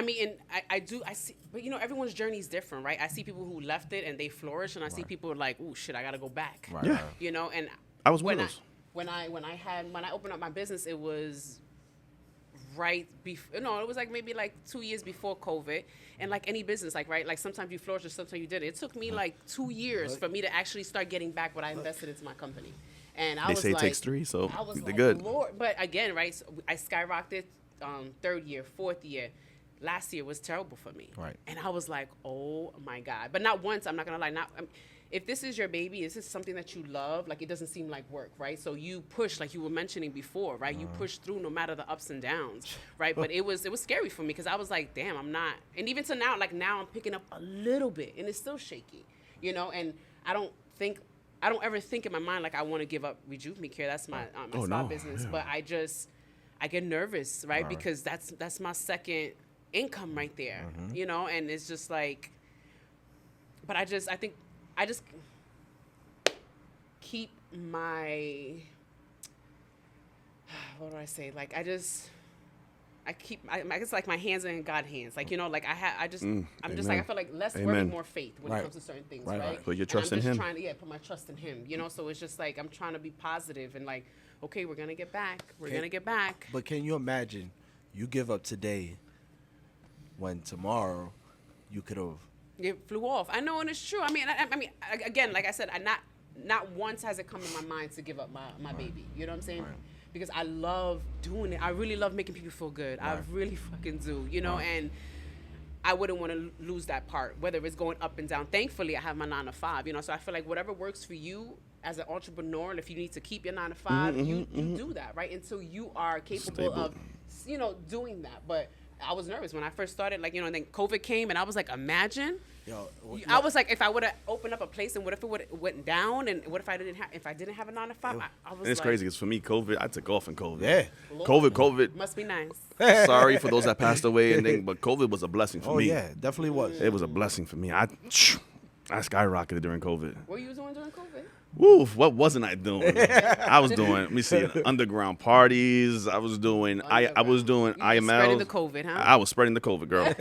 mean, and I see, but you know, everyone's journey is different, right? I see people who left it and they flourish, and I see people like, oh shit, I gotta go back. Right, Yeah. right. You know, and I was one when of those. When I opened up my business, it was right before. No, it was like maybe like 2 years before COVID, and like any business, like right, like sometimes you flourish, or sometimes you didn't. It took me like 2 years for me to actually start getting back what I invested into my company. And I They was say it like, takes 3, so I was they're like, good. Lord, but again, right? So I skyrocketed, 3rd year, 4th year. Last year was terrible for me. Right. And I was like, oh my God. But not once. I'm not gonna lie. If this is your baby, this is something that you love. Like it doesn't seem like work, right? So you push, like you were mentioning before, right? You push through no matter the ups and downs, right? But it was scary for me because I was like, damn, I'm not. And even to now, like now I'm picking up a little bit, and it's still shaky, you know. And I don't ever think in my mind like I want to give up Rejuve Me Care. That's my spa business. But I get nervous, right? Because that's my second income right there, you know. And it's just like, but I just keep my, what do I say? Like I guess like my hands are in God's hands. Like, you know, like I'm just like, I feel like less worry, Amen. more faith when it comes to certain things, Right, right? right. Put your And trust in I'm just Him. trying to, put my trust in Him, you know? So it's just like, I'm trying to be positive and like, okay, we're going to get back. We're going to get back. But can you imagine you give up today when tomorrow you could have It flew off. I know, and it's true. I mean, again, like I said, not once has it come in my mind to give up my baby. You know what I'm saying? Right. Because I love doing it. I really love making people feel good. Right. I really fucking do. You know, and I wouldn't want to lose that part, whether it's going up and down. Thankfully, I have my 9 to 5. You know, so I feel like whatever works for you as an entrepreneur, and if you need to keep your 9 to 5, you do that, right? Until you are capable of, you know, doing that. But I was nervous when I first started, like, you know, and then COVID came, and I was like, imagine. I was like, if I would have opened up a place, and what if it would went down, and what if I didn't have a 9 to 5? I was And it's like, crazy because for me, COVID, I took off in COVID. Yeah. COVID. Must be nice. Sorry for those that passed away, but COVID was a blessing for me. Oh, yeah, definitely was. It was a blessing for me. I skyrocketed during COVID. What were you doing during COVID? Woo, what wasn't I doing? I was doing, let me see, underground parties. I was doing IMLs. Spreading the COVID, huh? I was spreading the COVID, girl.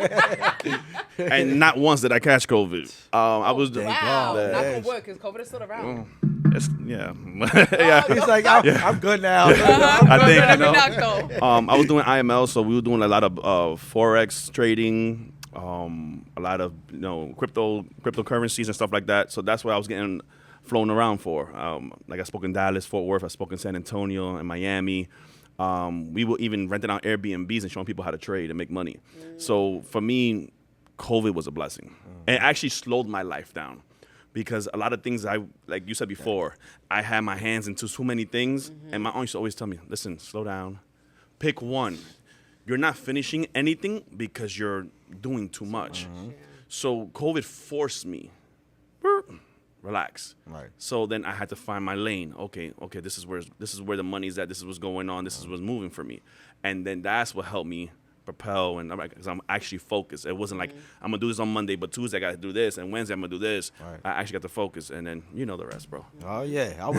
And not once did I catch COVID. I was doing. Wow, God. not gonna work because COVID is still around. Yeah. He's like, I'm good now. I think, Let me knock, though. I was doing IML, so we were doing a lot of forex trading, a lot of cryptocurrencies and stuff like that. So that's what I was getting flown around for. Like I spoke in Dallas, Fort Worth, I spoke in San Antonio and Miami. We were even renting out Airbnbs and showing people how to trade and make money. So for me, COVID was a blessing. And it actually slowed my life down because a lot of things like you said before, I had my hands into so many things, and my aunt used to always tell me, listen, slow down, pick one. You're not finishing anything because you're doing too much. So COVID forced me, relax. Right. So then I had to find my lane. Okay, this is where the money's at. This is what's going on. This is what's moving for me. And then that's what helped me propel, and because I'm actually focused. It wasn't like I'm gonna do this on Monday, but Tuesday I gotta do this, and Wednesday I'm gonna do this. Right. I actually got to focus, and then you know the rest, bro. Oh yeah, I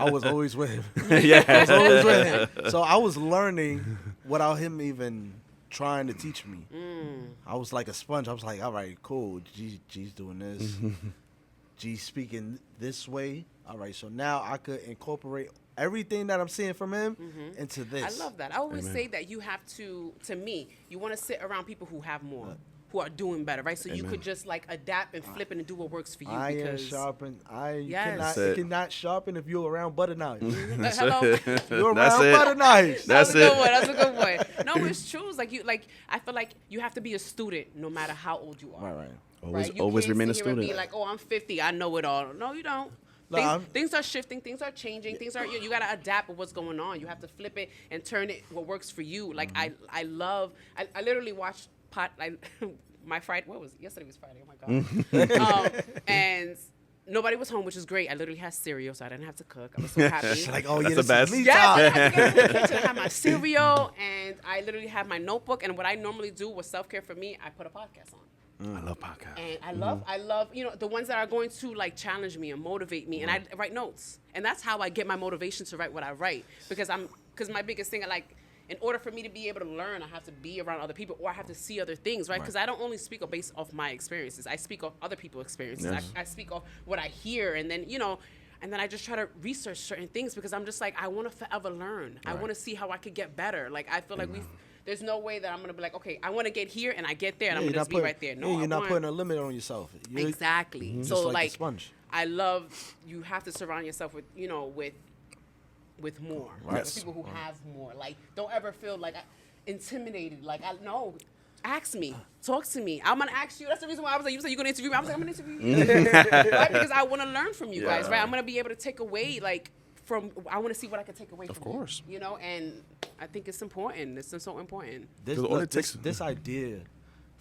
was always with him. Yeah. I was always with him. So I was learning without him even trying to teach me. I was like a sponge. I was like, all right, cool. G's doing this. G's speaking this way. All right, so now I could incorporate everything that I'm seeing from him into this. I love that. I always say that you have to me, you want to sit around people who have more, who are doing better, right? So you could just like adapt and flip it and do what works for you. Iron sharpen. Yes. It cannot sharpen if you're around butter knives. Hello. You're That's around it. butter knives. That's a good it. one. That's a good one. No, it's true. It's like I feel like you have to be a student no matter how old you are. Right. Right? You Always can't remain a sit here and student. be like, oh, I'm 50, I know it all. No, you don't. No, Things are shifting, things are changing, things are you gotta adapt with what's going on. You have to flip it and turn it what works for you. Like I literally watched my Friday. What was it? Yesterday was Friday. Oh my god. And nobody was home, which is great. I literally had cereal, so I didn't have to cook. I was so happy. She's like, oh, That's yeah, the this best. is me Yes, time. I had to get into the kitchen. I had my cereal, and I literally had my notebook. And what I normally do was self-care for me. I put a podcast on. I love podcasts. And I love, you know, the ones that are going to like challenge me and motivate me. And I write notes. And that's how I get my motivation to write what I write. Because my biggest thing, like, in order for me to be able to learn, I have to be around other people, or I have to see other things, right? Because I don't only speak based off my experiences. I speak of other people's experiences. Yes. I speak of what I hear, and then, you know, and then I just try to research certain things because I'm just like, I want to forever learn. I want to see how I could get better. Like, I feel like there's no way that I'm going to be like, okay, I want to get here, and I get there, and I'm going to just be right there. No, you're not putting a limit on yourself. Exactly. Just So, like a sponge. I love, you have to surround yourself with, you know, with more. Right. With people who have more. Like, don't ever feel like intimidated. Like, no, ask me, talk to me. I'm gonna ask you. That's the reason why I was like, you said you're gonna interview me. I was like, I'm gonna interview you, right? Because I want to learn from you guys, right? I'm gonna be able to take away I want to see what I can take away from you. Of course. You know, and I think it's important. It's so important. This idea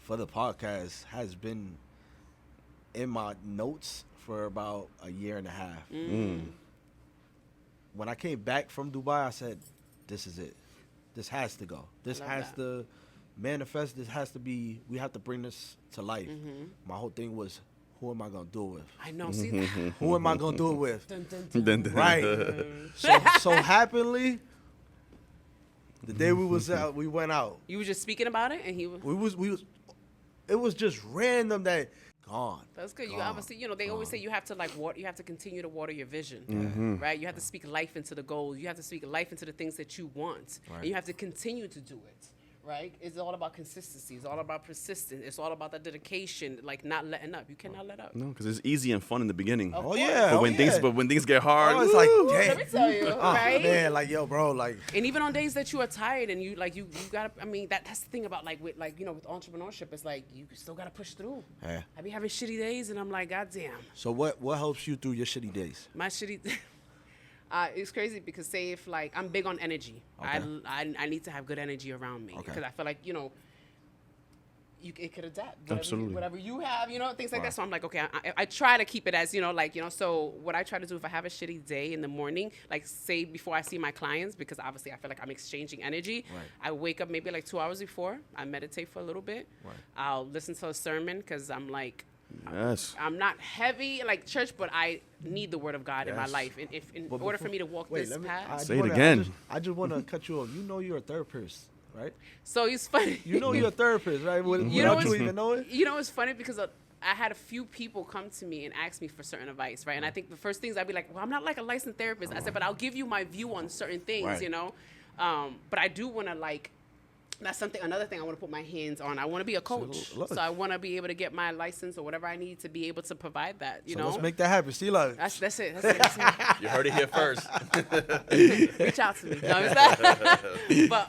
for the podcast has been in my notes for about a year and a half. When I came back from Dubai, I said, this is it. This has to go. This has to manifest. This has to be, we have to bring this to life. My whole thing was, who am I going to do it with? I know, see that? Who am I going to do it with? Dun, dun, dun. Right. So happily, the day we was out, we went out. You were just speaking about it, and he was. It was just random that gone. That's good. You obviously, you know, they always say you have to you have to continue to water your vision, right? You have to speak life into the goals. You have to speak life into the things that you want, and you have to continue to do it, right? It's all about consistency. It's all about persistence. It's all about that dedication, like not letting up. You cannot let up. No, because it's easy and fun in the beginning. Of Oh course. yeah. But when things get hard, Oh, it's like, woo. damn. Let me tell you, right? Man, like, yo, bro, like. And even on days that you are tired and you gotta, I mean, that's the thing about with entrepreneurship, it's like you still gotta push through. Yeah. I be having shitty days and I'm like, God damn. So what helps you through your shitty days? My shitty, it's crazy because say if like, I'm big on energy. Okay. I need to have good energy around me. Okay. Because I feel like, it could adapt. Absolutely. Whatever you have, things like Right. that. So I'm like, okay, I try to keep it as, so what I try to do if I have a shitty day in the morning, like say before I see my clients, because obviously I feel like I'm exchanging energy. Right. I wake up maybe like 2 hours before. I meditate for a little bit. Right. I'll listen to a sermon because I'm like, Yes. I'm not heavy like church, but I need the word of God in my Yes. life. And if in But order for before- me to walk Wait, this let me. path. Say it again. I just want to cut you off. You know you're a therapist, right? So it's funny. You know you're a therapist, right? You know Without you what's- even know it. It's funny because I had a few people come to me and ask me for certain advice, right? And I think the first things I'd be like, well, I'm not like a licensed therapist. I said, but I'll give you my view on certain things, Right. But I do want to that's another thing I want to put my hands on. I want to be a coach. look. So I want to be able to get my license or whatever I need to be able to provide that, So let's make that happen. See, like, That's it. That's it. You heard it here first. Reach out to me. No, it's not.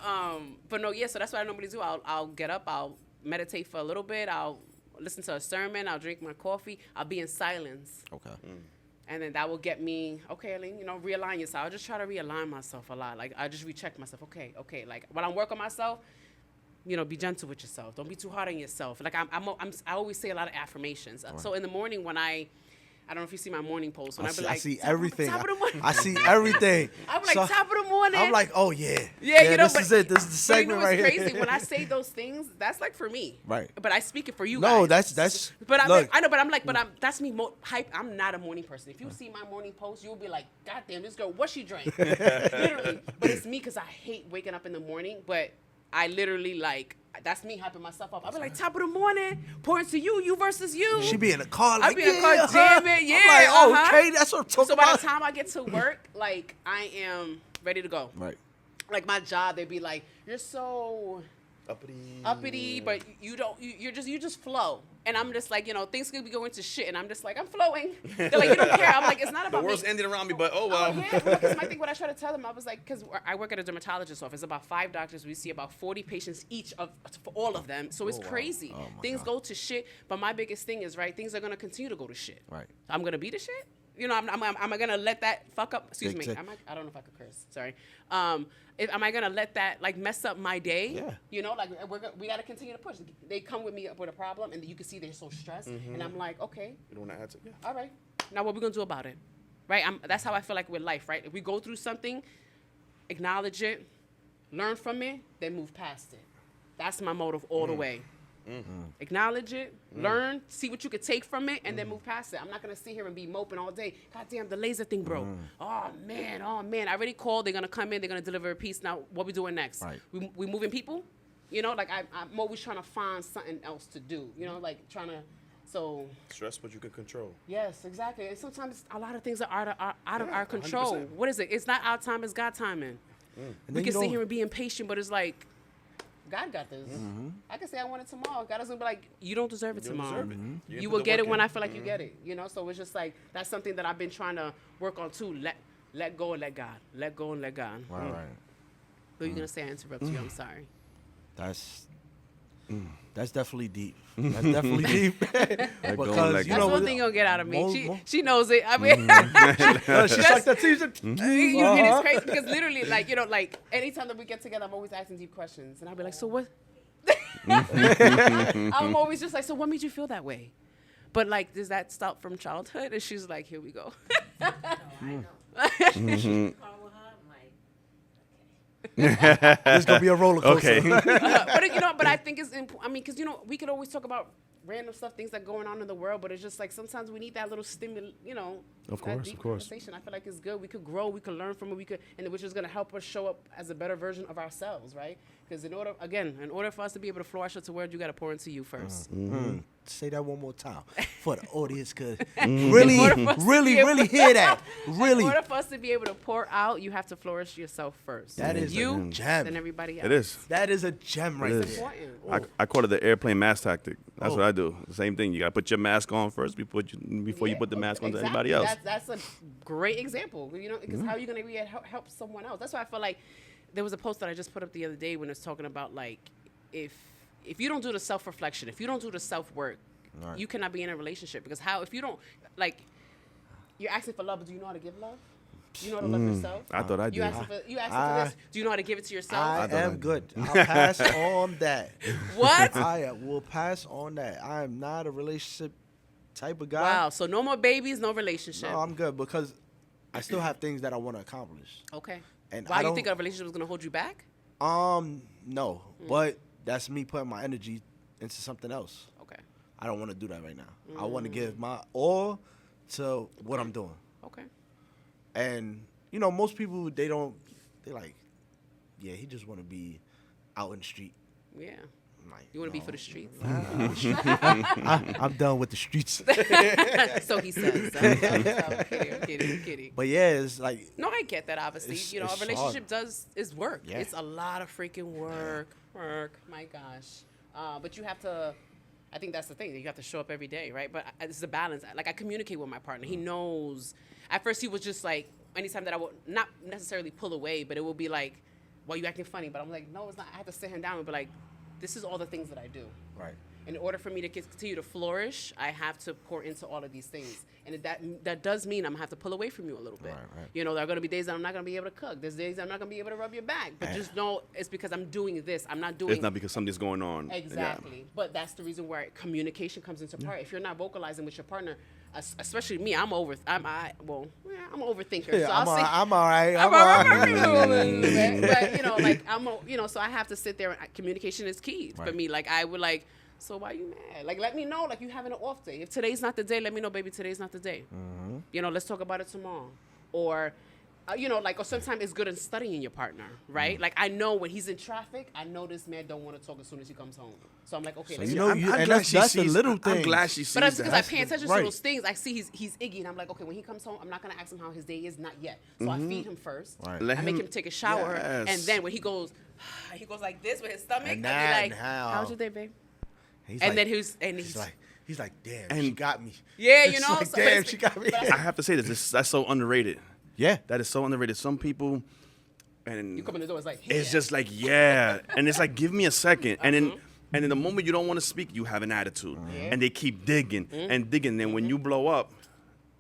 But no, yeah. So that's what I normally do. I'll get up. I'll meditate for a little bit. I'll listen to a sermon. I'll drink my coffee. I'll be in silence, okay. and then that will get me okay. Realign yourself. I just try to realign myself a lot. Like I just recheck myself. Okay. Like when I'm working on myself, be gentle with yourself. Don't be too hard on yourself. Like I always say a lot of affirmations. Right. So in the morning when I don't know if you see my morning post. When I see everything. Top of the morning. I see everything. I'm like, top of the morning. I'm like, oh yeah. Yeah, This is it. This is the segment what's right crazy? here. When I say those things, that's like for me. Right. But I speak it for you No, guys. that's. But look, I know, but I'm like, that's me. Hype. I'm not a morning person. If you see my morning post, you'll be like, God damn, this girl, what she drank? Literally. But it's me because I hate waking up in the morning. But I literally that's me hyping myself up. I'll be like, top of the morning, pouring to you versus you. she be in the car like, I be in the car yeah, jamming, yeah. I'm like, oh, uh-huh. okay, that's what I'm talking So by about. the time I get to work, I am ready to go. Right. Like my job, they'd be like, you're so uppity, but you just flow. And I'm just like, things could be going to shit, and I'm just like, I'm flowing. They're like, you don't care. I'm like, it's not The about world's me. ending around me, but oh well. Oh, yeah, because my thing, what I try to tell them, I was like, because I work at a dermatologist's office, about 5 doctors, we see about 40 patients each for all of them, so it's crazy. Oh, my Things God. go to shit, but my biggest thing is, right, things are going to continue to go to shit. Right. I'm going to be the shit? Am I going to let that fuck up? Excuse me. Take- I don't know if I could curse. Sorry. Am I going to let that, mess up my day? Yeah. We got to continue to push. They come with me up with a problem, and you can see they're so stressed, and I'm like, okay. You don't want to add to yeah. All right. Now what we gonna do about it, right? That's how I feel like with life, right? If we go through something, acknowledge it, learn from it, then move past it. That's my motive all the way. Acknowledge it, learn, see what you could take from it, and then move past it. I'm not gonna sit here and be moping all day. God damn, the laser thing broke. Oh man. I already called. They're gonna come in. They're gonna deliver a piece. Now what we doing next? Right. We moving people. I'm always trying to find something else to do. Trying to. So Stress what you can control. yes, exactly. And sometimes a lot of things are out of our 100%. control. What is it? It's not our time, it's God timing. And We then can you sit don't- here and be impatient, but it's like, God got this. I can say I want it tomorrow. God doesn't be like, you don't deserve it You don't tomorrow. deserve it. You will get it when I feel like you get it. So it's just like, that's something that I've been trying to work on too. Let go and let God. Let go and let God. Right. What are you going to say? I interrupted you. I'm sorry. That's definitely deep. That's definitely deep. Let go and let Because go. That's know, one thing you'll get out of me. Mo- She knows it. I mean, she's like that season. it is crazy because literally, anytime that we get together, I'm always asking deep questions, and I'll be like, "So what?" I'm always just like, "So what made you feel that way?" But does that stop from childhood? And she's like, "Here we go." I know. It's gonna be a roller coaster. Okay. But I think it's important. I mean, because we could always talk about random stuff, things that are going on in the world, but it's just sometimes we need that little stimulus, Of that course, deep of course. conversation. I feel like it's good. We could grow, we could learn from it, which is going to help us show up as a better version of ourselves, right? Because in order for us to be able to flourish to word, you got to pour into you first. Say that one more time. for the audience could really, really hear that. Really. In order for us to be able to pour out, you have to flourish yourself first. That is you, a gem. then everybody else. It is. That is a gem right It there. is. Important. I call it the airplane mask tactic. That's Oh. what I do. The same thing. You gotta put your mask on first before you put the mask on to anybody else. That's a great example. You know, because how are you going to help someone else? That's why I feel like there was a post that I just put up the other day when it was talking about like if you don't do the self-reflection, if you don't do the self-work, Right. you cannot be in a relationship. Because if you don't, like, you're asking for love, but do you know how to give love? Do you know how to love yourself? I thought I You did. asking for this. Do you know how to give it to yourself? I thought I am did. good. I'll pass on that. What? I will pass on that. I am not a relationship type of guy. Wow. So no more babies, no relationship. No, I'm good because I still have things that I want to accomplish. Okay. And Why I do you don't- think a relationship is going to hold you back? No, but that's me putting my energy into something else. Okay. I don't want to do that right now. I want to give my all to what I'm doing. Okay. And most people they're like, yeah, he just want to be out in the street. Yeah. I'm like, You want to be no. for the streets? I'm done with the streets. So he says. I'm kidding. But yeah, it's like No, I get that. Obviously, It's- a it's relationship hard. is work. Yeah. It's a lot of freaking work. My gosh. But you have to. I think that's the thing. You have to show up every day, right? But it's a balance. Like I communicate with my partner. He knows. At first, he was just like, anytime that I would not necessarily pull away, but it would be like, "Well, you acting funny," but I'm like, "No, it's not." I have to sit him down and be like, "This is all the things that I do." right. In order for me to continue to flourish, I have to pour into all of these things, and that does mean I'm gonna have to pull away from you a little bit. Right. There are gonna be days that I'm not gonna be able to cook. There's days that I'm not gonna be able to rub your back. But just know it's because I'm doing this. I'm not doing. It's not because something's going on. Exactly. Yeah. But that's the reason where communication comes into part. If you're not vocalizing with your partner, especially me, I'm an overthinker. Yeah, so I'm I'll say, all right. I'm all right. But I have to sit there. And communication is key for Right. me. Like I would like. So why you mad? Like let me know. Like you having an off day. If today's not the day, let me know, baby. Today's not the day. Let's talk about it tomorrow. Or. Or sometimes it's good in studying your partner, right? Like I know when he's in traffic, I know this man don't want to talk as soon as he comes home. So I'm like, okay, let's and glad that's she the sees- little I'm things. glad she sees but that's because I that. pay attention right. to those things. I see he's Iggy, and I'm like, okay, when he comes home, I'm not gonna ask him how his day is, not yet. So I feed him first. Right. Let I make him- him take a shower, Yes. and then when he goes like this with his stomach, And I'll be like, now- how's your day, babe? He's And like, then he's like, damn, And- she got me. yeah, It's like, so damn, it's- she got me. I have to say that's so underrated. Yeah. That is so underrated. Some people, and you come in the door, it's like, it's yeah. just like, yeah, and it's like, give me a second, and then the moment you don't want to speak, you have an attitude, and they keep digging and digging. And when you blow up,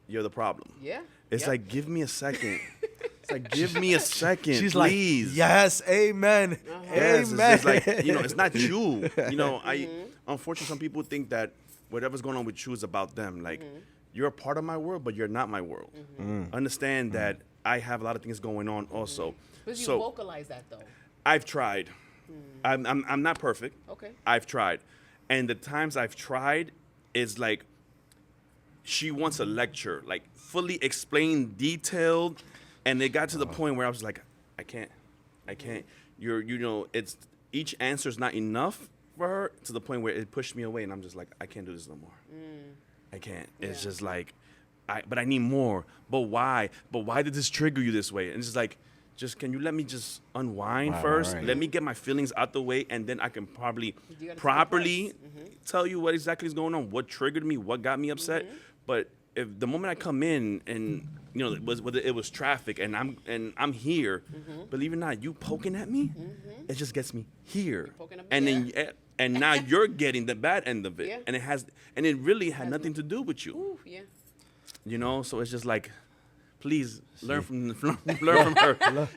you're the problem. Yeah. It's Yep. like, give me a second. It's like, give me a second, She's please. like, yes, amen, Yes, amen. it's just like, it's not you. Unfortunately, some people think that whatever's going on with you is about them. Like, you're a part of my world, but you're not my world. Understand that I have a lot of things going on also. But you So vocalize that though. I've tried. I'm not perfect. Okay. I've tried. And the times I've tried is like, she wants a lecture, like fully explained, detailed. And it got to the point where I was like, I can't. It's each answer is not enough for her, to the point where it pushed me away. And I'm just like, I can't do this no more. I can't. It's just like, but I need more. But why? But why did this trigger you this way? And it's just like, can you let me just unwind first? right. Let me get my feelings out the way, and then I can probably You gotta properly take tell you what exactly is going on, what triggered me, what got me upset. But if the moment I come in and whether it was traffic and I'm here, believe it or not, you poking at me, it just gets me here. poking at me, And then and now you're getting the bad end of it, Yeah. and it really had nothing to do with you. Ooh, yeah. So it's just like, please learn from her.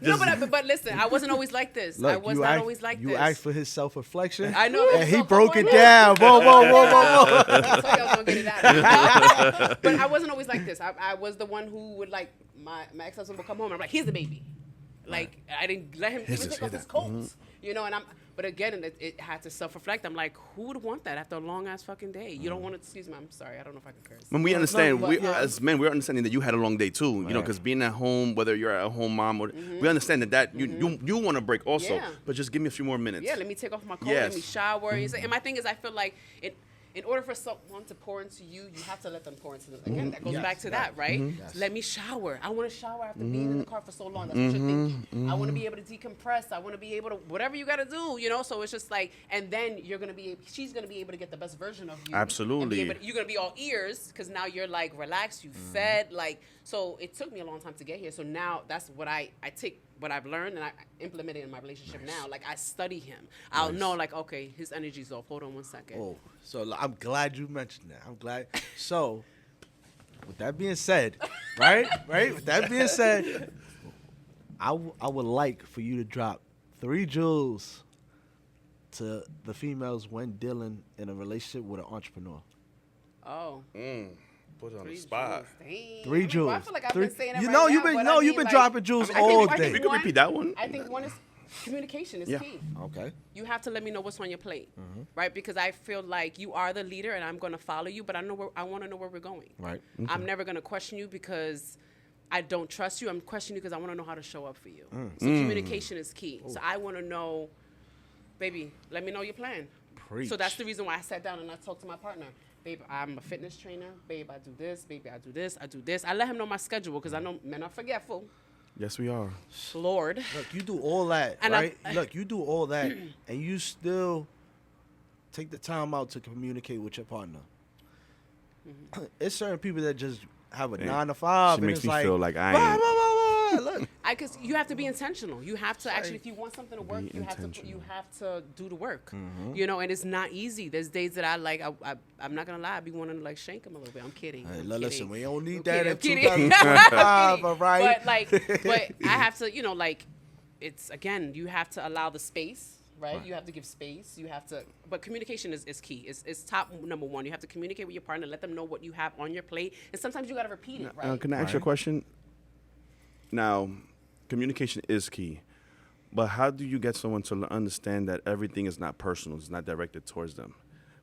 No, but listen, I wasn't always like this. I was not always like this. You asked for his self-reflection. I know. And he broke it down. Whoa. I told you I was gonna get it out. But I wasn't always like this. I was the one who would like my ex-husband would come home and I'm like, here's the baby. Like I didn't let him even take off his coats. But again, it had to self-reflect. I'm like, who would want that after a long ass fucking day? You don't want to. Excuse me. I'm sorry. I don't know if I can curse. When we understand, but yeah. as men, we're understanding that you had a long day too. Because being at home, whether you're at home mom or we understand that you want to break also. Yeah. But just give me a few more minutes. Yeah, let me take off my coat. Yes. Let me shower. And my thing is, I feel like in order for someone to pour into you, you have to let them pour into them. Again, that goes back to that, right? Yes. Let me shower. I want to shower after being in the car for so long. That's what you're thinking. I want to be able to decompress. I want to be able to, whatever you got to do, you know? So it's just like, and then she's going to be able to get the best version of you. Absolutely. You're going to be all ears because now you're like relaxed, you fed, like, so it took me a long time to get here. So now that's what I take what I've learned and I implement it in my relationship now. Like I study him. I'll know like, okay, his energy's off. Hold on one second. Oh, so I'm glad you mentioned that. I'm glad. So, with that being said, right? With that being said, I would like for you to drop 3 jewels to the females when dealing in a relationship with an entrepreneur. Oh. Put it on the 3 spot. jewels. Dang. 3 jewels. I feel like I've been saying it You right know, now, you've been like, dropping jewels I think- all I day. think We can one- repeat that one. I think one is communication is Yeah. key. Okay. You have to let me know what's on your plate, right? Because I feel like you are the leader and I'm going to follow you, but I want to know where we're going. Right. I'm never going to question you because I don't trust you. I'm questioning you because I want to know how to show up for you. So communication is key. So I want to know, baby, let me know your plan. Preach. So that's the reason why I sat down and I talked to my partner. Babe, I'm a fitness trainer. Babe, I do this. Baby, I do this. I do this. I let him know my schedule because I know men are forgetful. Yes, we are. Lord. Look, you do all that, And right? Look, you do all that, and you still take the time out to communicate with your partner. It's certain people that just have a 9 to 5, She and makes it's me like, feel like I blah, ain't. blah, blah, blah. Look, Because you have to be intentional. You have to actually, if you want something to work, Be you have intentional. to do the work. You know, and it's not easy. There's days that I'm not gonna lie, I be wanting to like shank him a little bit. I'm kidding. Hey, I'm listen, kidding. we don't need I'm that in kidding. I'm kidding. 2025, all right? But I have to, you know, like, it's again, you have to allow the space, right? You have to give space. You have to, but communication is key. It's top number one. You have to communicate with your partner, let them know what you have on your plate, and sometimes you gotta repeat it, right? Can I ask you a question? Now, communication is key, but how do you get someone to understand that everything is not personal, it's not directed towards them?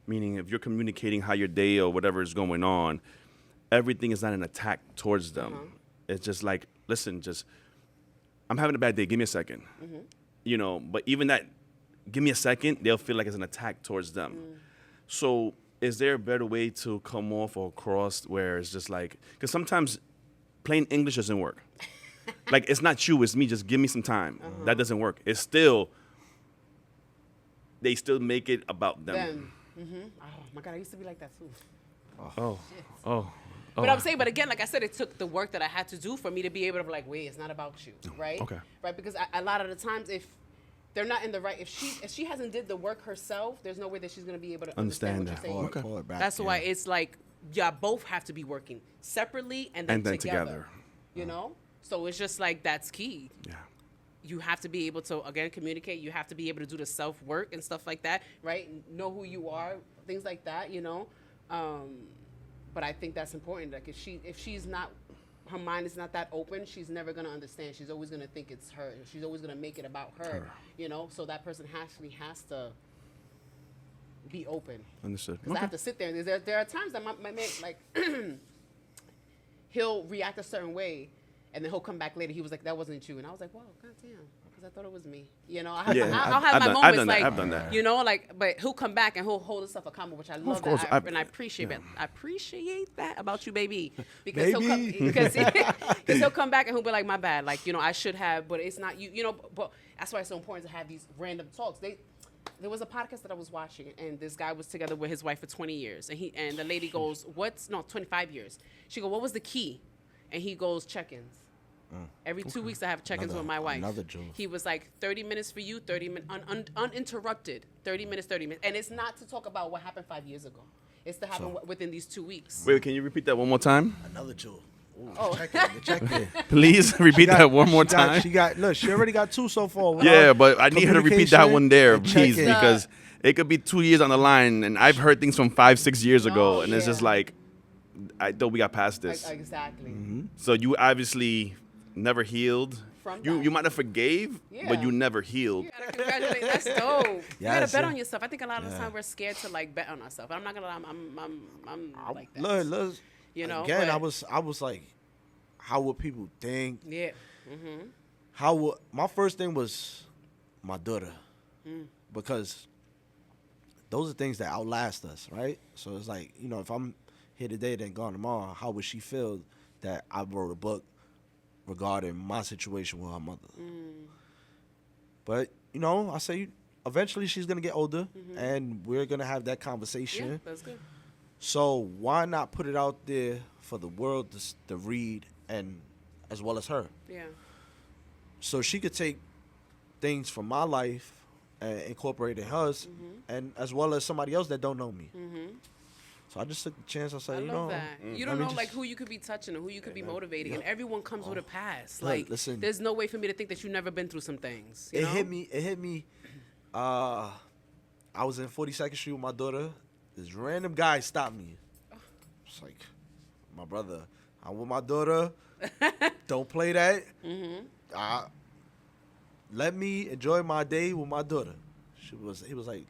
Meaning, if you're communicating how your day or whatever is going on, everything is not an attack towards them. It's just like, listen, I'm having a bad day, give me a second. You know, but even that, give me a second, they'll feel like it's an attack towards them. So is there a better way to come off or across where it's just like, because sometimes plain English doesn't work. Like, it's not you, it's me, just give me some time. That doesn't work. It's still, they still make it about them. Oh my God, I used to be like that too. Oh. But I'm saying, but again, like I said, it took the work that I had to do for me to be able to be like, wait, it's not about you, right? Okay. Right, because a lot of the times, if they're not in the right, if she hasn't did the work herself, there's no way that she's gonna be able to understand what that. you're saying. Okay. Pull it back, That's yeah. why it's like, y'all both have to be working separately and then together. You know, so it's just like that's key. Yeah. You have to be able to, again, communicate. You have to be able to do the self-work and stuff like that, right? Know who you are, things like that, you know? But I think that's important. Like, if she's not, her mind is not that open, she's never going to understand. She's always going to think it's her. She's always going to make it about her, you know? So that person actually has to be open. Understood. Because I have to sit there. And there are times that my man, like, he'll react a certain way, and then he'll come back later. He was like, "That wasn't you," and I was like, "Wow, goddamn," because I thought it was me. You know, I'll have my moments like, I've done that. you know, like, but he'll come back and he'll hold himself accountable, which I love. Of course, and I appreciate that. I appreciate that about you, baby, because he'll come back and he'll be like, "My bad," like, you know, I should have, but it's not you. You know, but that's why it's so important to have these random talks. There was a podcast that I was watching, and this guy was together with his wife for 20 years. And the lady goes, 25 years. She goes, what was the key? And he goes, check-ins. Every 2 weeks I have check-ins with my wife. Another joke. He was like, 30 minutes for you, 30 minutes, uninterrupted, 30 minutes, 30 minutes. And it's not to talk about what happened 5 years ago. It's to happen within these 2 weeks. Wait, can you repeat that one more time? Another jewel. Ooh, Oh. check in. Please repeat that one more time. She already got 2 so far. Yeah, but I need her to repeat that one there, and please, check-in. because it could be 2 years on the line, and I've heard things from 5-6 years ago, No, and it's yeah. just like, I thought we got past this. Exactly. So you obviously never healed. From You that. you might have forgave, Yeah. but you never healed. You gotta congratulate. That's dope. You Yes, gotta bet yeah. on yourself. I think a lot of the time we're scared to like bet on ourselves. I'm not gonna lie. I'm like that. Look, You know, again, but- I was like, how would people think? Yeah. My first thing was my daughter, because those are things that outlast us, right? So it's like, you know, if I'm here today, then gone tomorrow, how would she feel that I wrote a book regarding my situation with her mother? But, you know, I say eventually she's going to get older, and we're going to have that conversation. Yeah, that's good. So why not put it out there for the world to read, and as well as her? Yeah. So she could take things from my life and incorporate it in hers, and as well as somebody else that don't know me. So I just took the chance. I said, I you love know, that. You don't know like who you could be touching or who you could be motivating, and everyone comes with a past. Look, Like, listen. there's no way for me to think that you've never been through some things. You It know? hit me. I was in 42nd Street with my daughter. This random guy stopped me. It's like, my brother, I'm with my daughter. Don't play that. Let me enjoy my day with my daughter. He was like,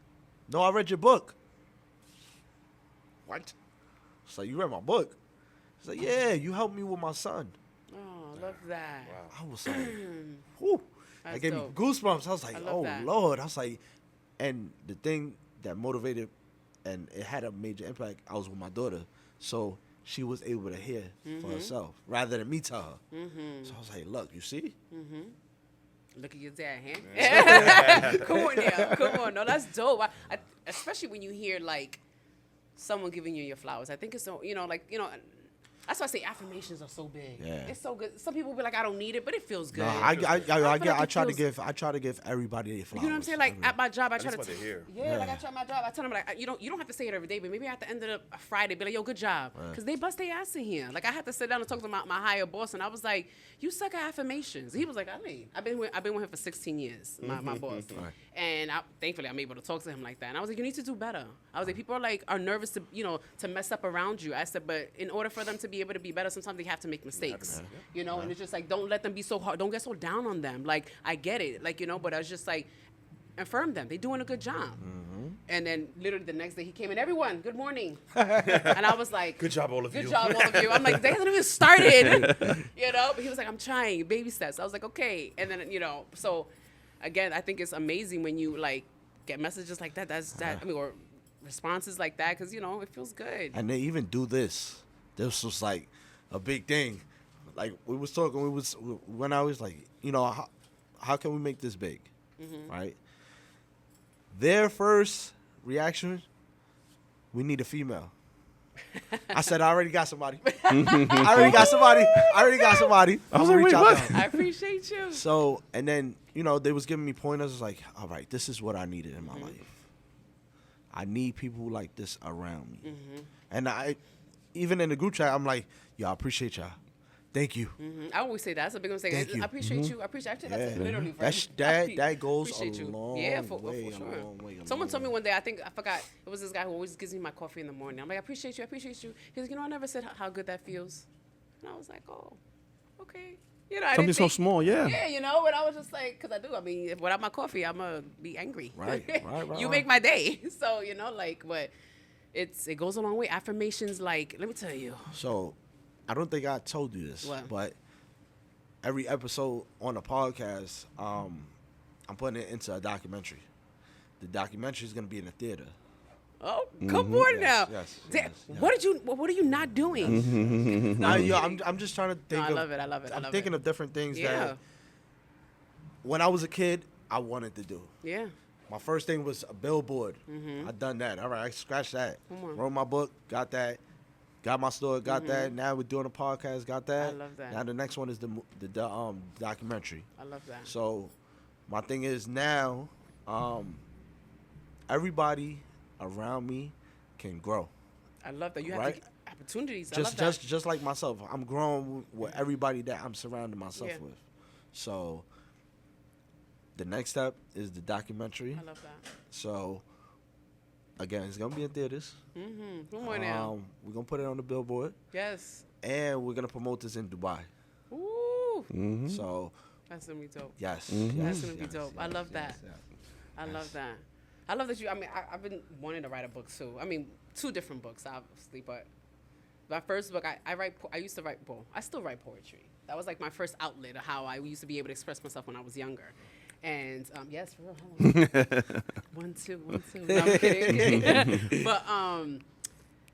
no, I read your book. What? It's like, you read my book? He's like, yeah, you helped me with my son. Oh, I love that. I was like, whew. That That's gave dope. me goosebumps. I was like, I love oh, that. Lord. I was like, and the thing that motivated and it had a major impact, I was with my daughter. So she was able to hear for herself rather than me tell her. So I was like, look, you see? Look at your dad, huh? Come on now. Come on. No, that's dope. I, especially when you hear, like, someone giving you your flowers. I think it's so, that's why I say affirmations are so big. Yeah. It's so good. Some people be like, I don't need it, but it feels good. No, I try to give everybody their flowers. You know what I'm saying? Like at my job, I try That's to. what they hear. Yeah, like I try my job. I tell them like, you don't have to say it every day, but maybe at the end of the Friday, be like, yo, good job, because they bust their ass in here. Like I had to sit down and talk to my higher boss, and I was like, you suck at affirmations. He was like, I've been with him for 16 years, my boss, and thankfully I'm able to talk to him like that. And I was like, you need to do better. I was like, people are nervous to mess up around you. I said, but in order for them to be able to be better, sometimes they have to make mistakes, and it's just like, don't let them be so hard. Don't get so down on them. Like, I get it, but I was just like, affirm them. They're doing a good job. And then literally the next day he came in, everyone, good morning. And I was like, Good job, all of you. Good job, all of you. I'm like, they haven't even started, But he was like, I'm trying, baby steps. I was like, okay. And then, so again, I think it's amazing when you like get messages like that. Or responses like that, because, it feels good. And they even do this. This was like a big thing. Like we was talking, when I was like, how can we make this big, right? Their first reaction, we need a female. I said, I already got somebody. I already got somebody. I was like, wait, what? I appreciate you. So, and then, they was giving me pointers. Like, all right, this is what I needed in my life. I need people like this around me. And even in the group chat, I'm like, yo, I appreciate y'all. Thank you. I always say that. That's a big one. Thank you. I appreciate you. I appreciate. Actually, that's literally that goes appreciate a you. long for way. sure. A long way. Someone told me one day. I forgot. It was this guy who always gives me my coffee in the morning. I'm like, I appreciate you. He's like, I never said how good that feels. And I was like, oh, okay. Something so small, yeah. Yeah, but I was just like, because I do. I mean, if without my coffee, I'm gonna be angry. Right. You make my day. So but it goes a long way. Affirmations, like, let me tell you. So, I don't think I told you this, but every episode on the podcast, I'm putting it into a documentary. The documentary is going to be in the theater. Oh, come on now. Yes. What are you not doing? I'm just trying to think. I love it. I'm thinking of different things Yeah. that when I was a kid, I wanted to do. Yeah. My first thing was a billboard. I done that. All right, I scratched that. Come on. Wrote my book, got that. Got my store, got that. Now we're doing a podcast, got that. I love that. Now the next one is the documentary. I love that. So my thing is now, everybody around me can grow. I love that. You have Right? to get opportunities. I love that. Just like myself, I'm growing with everybody that I'm surrounding myself with. So the next step is the documentary. I love that. So again, it's gonna be in theaters. Come on now. We're gonna put it on the billboard, Yes. and we're gonna promote this in Dubai. Ooh. So That's gonna be dope. yes, That's gonna be dope. I love that. I love that. I love that you. I mean, I've been wanting to write a book too. I mean, 2 different books, obviously, but my first book, I used to write. Well, I still write poetry. That was like my first outlet of how I used to be able to express myself when I was younger. And yes, for real. Hold on. 1, 2, 1, 2. No, I'm kidding.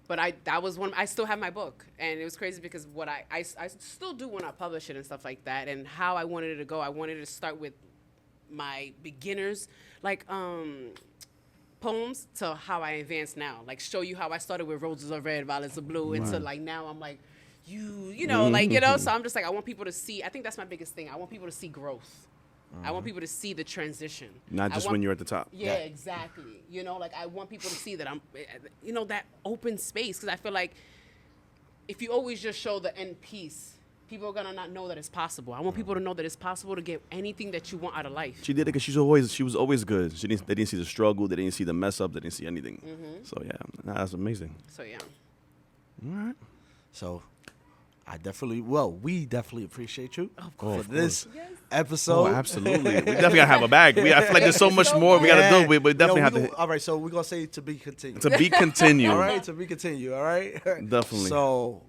But that was one. I still have my book, and it was crazy because what I still do when I publish it and stuff like that, and how I wanted it to go. I wanted to start with my beginners, like poems, to how I advance now. Like show you how I started with roses are red, violets are blue, and to like now I'm like you know, like you know. So I'm just like I want people to see. I think that's my biggest thing. I want people to see growth. I want people to see the transition. Not just when you're at the top. Yeah, exactly. You know, like I want people to see that I'm, you know, that open space. Because I feel like if you always just show the end piece, people are going to not know that it's possible. I want people to know that it's possible to get anything that you want out of life. She did it because she was always good. They didn't see the struggle. They didn't see the mess up. They didn't see anything. So, yeah, that's amazing. So, yeah. All right. So, we definitely appreciate you for this episode. Oh, absolutely. We definitely got to have a bag. I feel like there's so much more we got to do. We definitely have to. All right, so we're going to say to be continued. To be continued. All right, to be continued. All right? Definitely. So,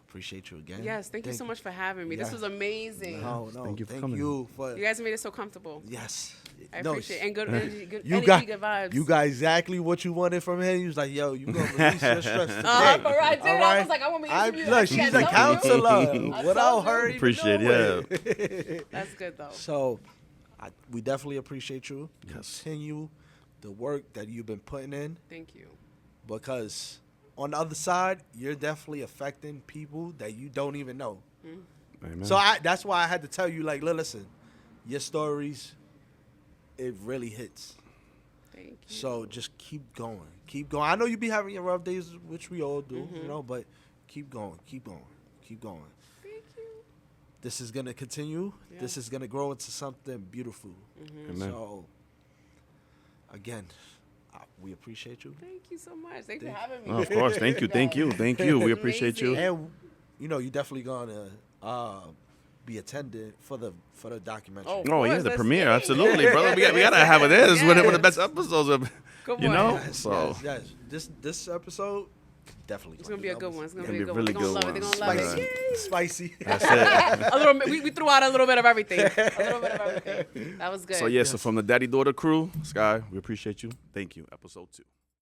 appreciate you again. Yes, thank you so much for having me. This was amazing. No, thank you for coming. You guys made it so comfortable. Yes. I appreciate it. And good energy, good vibes. You got exactly what you wanted from him. He was like, yo, you going to release your stress today. I did. I was like, I want me to interview. Look, she's a counselor. Without her, appreciate it. That's good, though. So, we definitely appreciate you. Yes. Continue the work that you've been putting in. Thank you. Because on the other side, you're definitely affecting people that you don't even know. Amen. So that's why I had to tell you, like, listen, your stories, it really hits. Thank you. So just keep going. Keep going. I know you be having your rough days, which we all do, you know, but keep going. Keep going. Keep going. Thank you. This is going to continue. Yeah. This is going to grow into something beautiful. Amen. So, again, we appreciate you. Thank you so much. Thanks for having me. Oh, of course. Thank you. We appreciate you. And, you know, you're definitely going to be attended for the documentary. Oh yeah, the premiere, absolutely, brother. We gotta have it there. This is one of the best episodes of, you know. Yes, yes. This episode definitely. It's gonna be a good one. It's gonna It'll be a be a good really one. They're good gonna love it. They're one. gonna love it. Yay. Spicy. That's it. A little. We threw out a little bit of everything. A little bit of everything. That was good. So yeah, so from the Daddy Daughter crew, Sky, we appreciate you. Thank you. Episode 2.